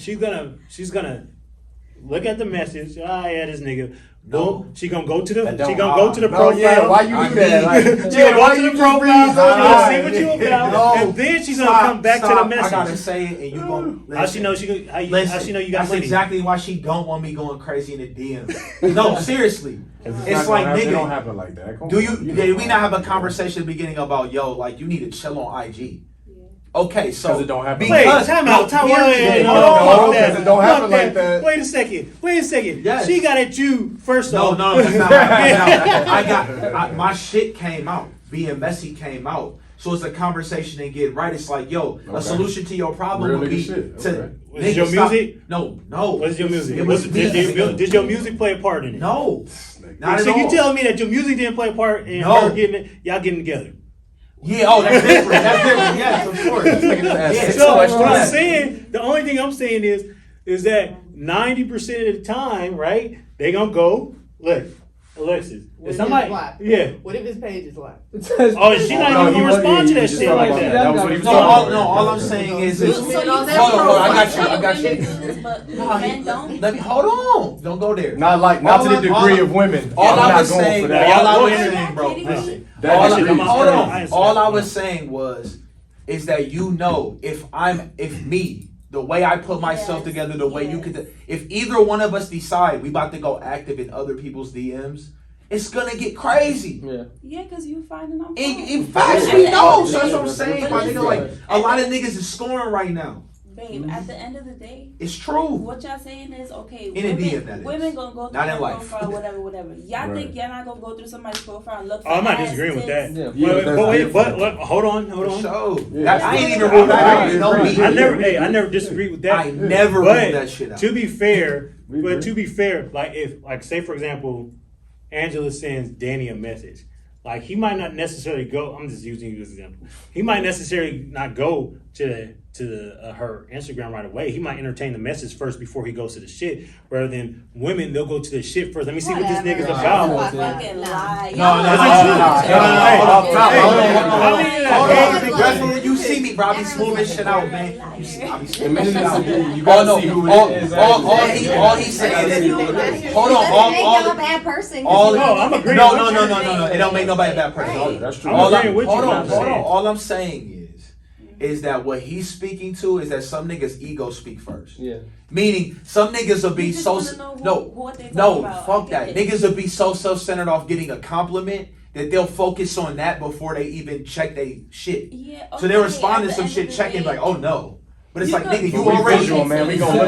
look at the message. Ah, yeah, this nigga. No. Boom. She gonna go to the. That She don't- gonna go to the No, profile. yeah, why you do that? Like, She gonna go to the profile. She gonna see what you about, No. and then she's gonna Stop, come back to stop. the message. I gotta say it, and you gonna How she know she? How Listen, she know you got that's money? exactly why she don't want me going crazy in the DM. No, seriously. It's like, it don't nigga, happen like that. Come do on, you? know Did we how not have it a goes. conversation at the beginning about like you need to chill on IG? Okay, so 'Cause it don't happen Wait, like time out. hear me. Yeah, No, no, fuck because that. it don't happen Fuck like that. Wait a second. Yes. She got at you first No, off. no, that's not how my shit came out. Being messy came out. So it's a conversation and get right. It's like, yo, a Okay. solution to your problem Real would nigga be shit. to Okay. Was it your stop- music? No. What's your music? It was me. Did your music play a part in it? No. Not So at you all. telling me that your music didn't play a part in No. her getting it? Y'all getting together? Yeah, oh, that's different. That's different. Yes, of course. Yeah, So what I'm yes. saying, the only thing I'm saying is that 90% of the time, right? They gonna go look, Alexis. What If if somebody, it's locked? yeah. What if his page is locked? Oh, she not even gonna respond to that shit like that. That was what he was No, talking about. all I'm saying is, So you hold on, I got you. Women do this, but men don't. Let me hold on. Don't go there. Not to the degree of women. All I'm I not was going saying, for that. all I Go was ahead. saying, bro. Listen. That All shit I, is hold crazy. on. All I was saying is that you know if me, the way I put myself together, the way you could, if either one of us decide we about to go active in other people's DMs, it's gonna get crazy. Yeah. Yeah, because you finding out. In fact, we know. So that's what I'm saying, my nigga. Like a lot of niggas is scoring right now. babe, at the end of the day, It's true. what y'all saying is okay. In a DM, that is. Women gonna go through Not in their life. profile, whatever. Y'all Right. think y'all not gonna go through somebody's profile and look for Oh, I'm not ass, disagreeing with tits? that. Yeah, But hold on. So, Yeah. I ain't even ruled that out. You know me. I never disagreed with that. I never But ruled that shit out. to be fair, We but agree. to be fair, like if, like, say for example, Angela sends Danny a message. Like, he might not necessarily go. I'm just using you as an example. He might necessarily not go to her Instagram right away. He might entertain the message first before he goes to the shit. Rather than women, they'll go to the shit first. Let me see what this nigga's Whatever. about. Fucking lie. No. When you see me, bro, I be smoothing shit out, man. I be smoothing shit out. You gotta see who it is. All he's saying is, hold on, Make y'all a bad person. all- No, I'm agreeing. No. It don't make nobody a bad person. That's true. I'm agreeing with you. Hold what on. I'm saying. All I'm saying is that what he's speaking to is that some niggas' ego speak first. Yeah. Meaning, some niggas will be You just so wanna know what they talking about. fuck I that. get it. Niggas will be so self-centered off getting a compliment that they'll focus on that before they even check they shit. Yeah, So they'll respond to at the some end shit, of the checking day- like, oh no. But it's You like, could- nigga, you We already. visual, man. We gonna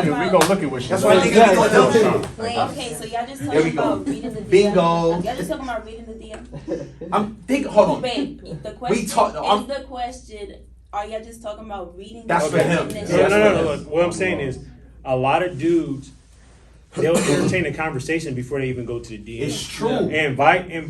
look at what she That's why does. niggas be doing dumb shit. Okay, so y'all just There talking we go. about reading the DM. Bingo. Y'all just talking about reading the DM. Hold on. Babe, the question talk- is the question. Are y'all just talking about reading? That's the for DM him. and Yeah, shit? No. Look, what I'm saying is, a lot of dudes, they'll entertain a conversation before they even go to the DM. It's true.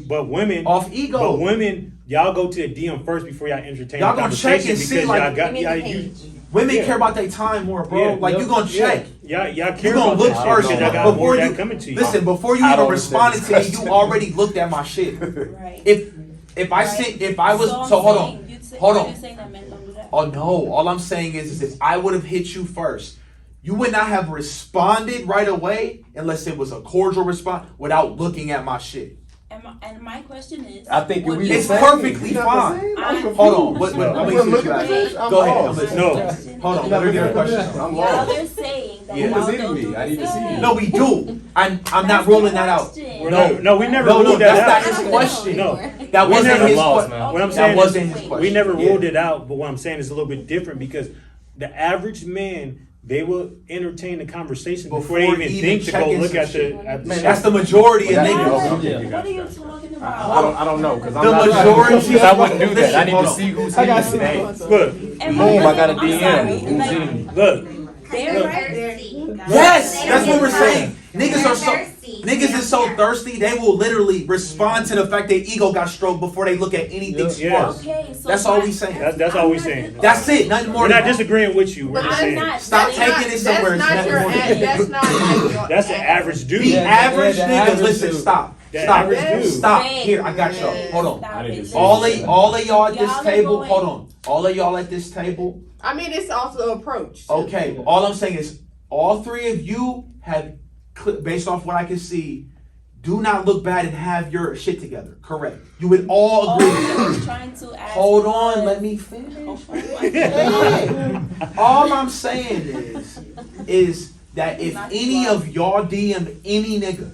But women, Off ego. But women, y'all go to the DM first before y'all entertain Y'all the gonna check conversation and see, because like- y'all got Give me y'all, the page. Women Yeah. care about their time more, bro. Yeah. Like, you gonna check. Y'all care You gonna about look that shit first because y'all got before more of you that coming to you. listen. Before you I even don't responded to me, understand you already looked at my shit. Right. If I sent, if I was, I'm so hold saying, on, you'd say- hold are on. you saying that men don't do that? Oh no, all I'm saying is if I would have hit you first, you would not have responded right away unless it was a cordial response without looking at my shit. And my question is, I think would we you- It's the same. perfectly You not the fine. same? I'm confused. Hold on, what, No. let me You see what look you at ask. this? I'm Go ahead, I'm lost. listening. No. Hold on, You let me not get a looking at question. this? I'm Y'all lost. are saying that Yeah. y'all What's don't in me? do I need to the see same. it. No, we do. I'm not That's ruling the that out. question. No, we never No, ruled that's that not out. his question. No. That We wasn't never his lost, question. man. What I'm Okay. saying That wasn't is, his question. we never Yeah. ruled it out, but what I'm saying is a little bit different because the average man, they will entertain the conversation before they Before even even think to go checking look some at shit. the Man, that's the majority of That's niggas. okay. What are you talking about? I don't know because I'm The not majority- because I wouldn't do that. I need Hold to on. see who's hitting his name. Look, And Boom, I got a I'm DM. sorry, Who's like, hitting me? look. they're right there. Yes, that's what we're saying. Niggas are so thirsty. niggas is so thirsty they will literally respond to the fact their ego got stroked before they look at anything Yeah. smart. Okay, so That's all we saying. That's all we saying. That's it. Nothing more We're than not disagreeing with you. We're But just I'm saying not. Stop saying- taking it somewhere. That's not your. That's not like your. that's the average dude. The Yeah, average the nigga. average Listen, dude. stop. The Stop. average dude. Stop. Babe, Here, I got y'all. Hold on. stop I need it. to see All it. of y'all at this Y'all are table. going- Hold on. All of y'all at this table. I mean, it's also approach. Okay. All I'm saying is, all three of you have, based off what I can see, do not look bad and have your shit together. Correct. You would all All agree I with was that. trying to ask. Hold on, was- let me finish. Oh my God. All I'm saying is that if any of y'all DM any nigga,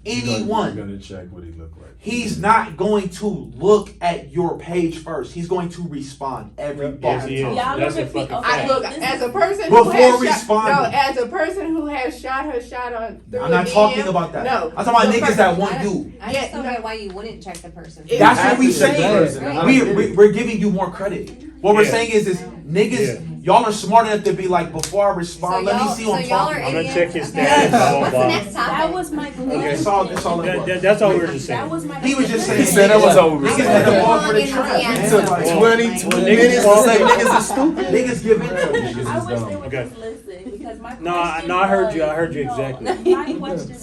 anyone, You're gonna check what he look like. he's not going to look at your page first. He's going to respond every Yes, fucking he is. time. Y'all That's a repeat- fucking okay. I fact. look This as is- a person Before who has responding. no, as a person who has shot her shot on. Through I'm not a talking DM, about that. No, I'm talking about the niggas that person- want you. I just don't get why you wouldn't check the person. It- That's what we After the saying. person, I don't get it. We're giving you more credit. What we're Yeah. saying is niggas, y'all are smart enough to be like, before I respond, let me see who I'm talking I'm about. gonna check his Yes. stats. Blah, blah, What's the blah. next That topic? was my question. Okay, that's all it was. That's all we were just That saying. was my He was just saying. He said it was over. Niggas had to fall for the Niggas trap. in the man. end. Took Like, 22 Well, minutes to niggas say fall- niggas are stupid. Niggas give in. Niggas I is wish they dumb. would Okay. just listen because my No, question I heard you. I was- heard you no, exactly. My question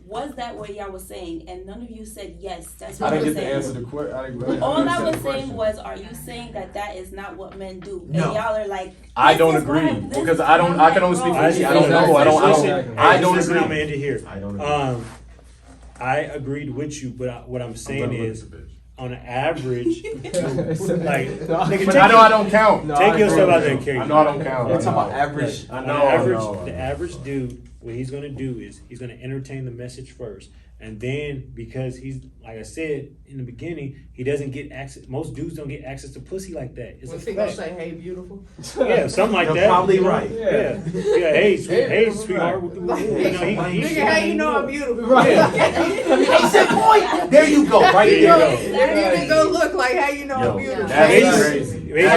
was that what y'all was saying? And none of you said yes. That's I what didn't I'm get to saying. answer the question. All I was saying was, are you saying that that is not what men do? No. And y'all are like, I this don't is agree why- this because is I don't. why I can only men speak grow. for me. I don't know. I don't. I don't Listen, I'm gonna agree. end it here. I don't agree. I agreed with you, but what I'm saying I'm gonna is, look at the bitch. on an average, like, nigga, But I know I don't count. No, take I yourself agree. out there, Kerry. I know I don't count. You're I talking about know. average. I On know. the average, I know. the average dude, what he's gonna do is he's gonna entertain the message first, And then because he's, like I said in the beginning, he doesn't get access. Most dudes don't get access to pussy like that. It's Was a he gonna fact. say, "Hey, beautiful"? Yeah, something like You're that. probably you know? right. Yeah. Hey, Hey, sweetheart. Like, You know, he nigga, how you know I'm beautiful? Case in point. There you go, right You there. know, you go look like how you know I'm Yo, beautiful. that's crazy. Maybe Where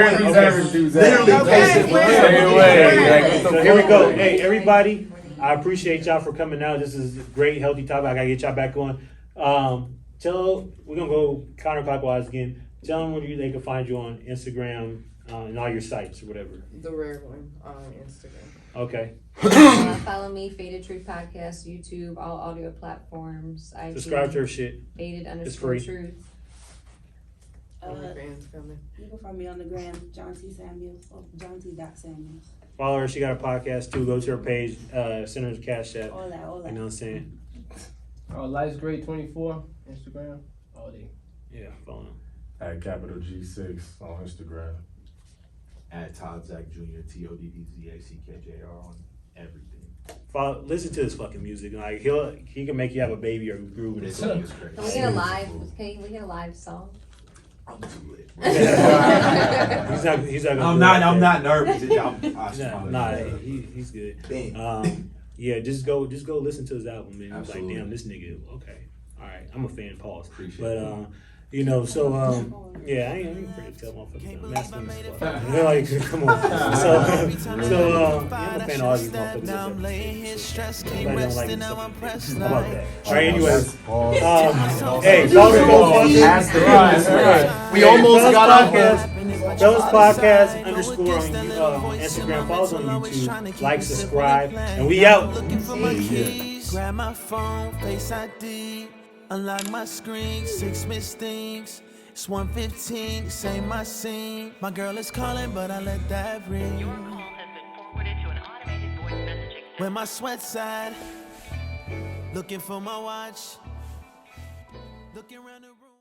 are these average dudes at? Literally, Okay, case in where- point. Stay away. Like, So here we go. Hey, everybody, I appreciate y'all for coming out. This is a great, healthy topic. I gotta get y'all back on. We're gonna go counterclockwise again. Tell them where they can find you on Instagram and all your sites or whatever. The rare one on Instagram. Okay. Follow me, Faded Truth Podcast, YouTube, all audio platforms. Subscribe to her shit. Faded It's free. _ truth. OnlyFans coming. You can find me on the gram, John T. Samuels, or John T. Samuels. Follow her. She got a podcast too. Go to her page. Send her the cash app. All that. You know what I'm saying? Life's Great 24, Instagram, all day. Yeah, follow him. At capital G6 on Instagram. At Todd Zack Jr. TODDZACKJR on everything. Listen to his fucking music. Like he can make you have a baby or groove with it. It's crazy. Can we get a live? Can we get a live song? I'm too lit. He's not. He's not. Gonna I'm do not. it I'm like not nervous. Nah, he's good. Yeah, just go listen to his album, man. It's like, Absolutely. damn, this nigga. Okay, all right. I'm a fan. Pause. Appreciate But it. you know, so yeah, I ain't afraid to tell motherfuckers. I'm masculine as fuck. They're like, come on. Yeah, I'm a fan of all these motherfuckers. Now I'm laying here stressed, can't Everybody don't rest, like and this now stuff. I'm pressed How about like. that? All right, anyways. Pause. Hey, follow the Has to rise. We almost got out podcast. Fellas Podcast _ on Instagram. Follow us on YouTube. Like, subscribe, and we out. Looking for my keys. Grab my phone, Face ID. Unlock my screen, 6 missed things. It's 1:15, this ain't my scene. My girl is calling, but I let that ring. Your call has been forwarded to an automated voice messaging system. Where my sweat's at. Looking for my watch. Looking around the room.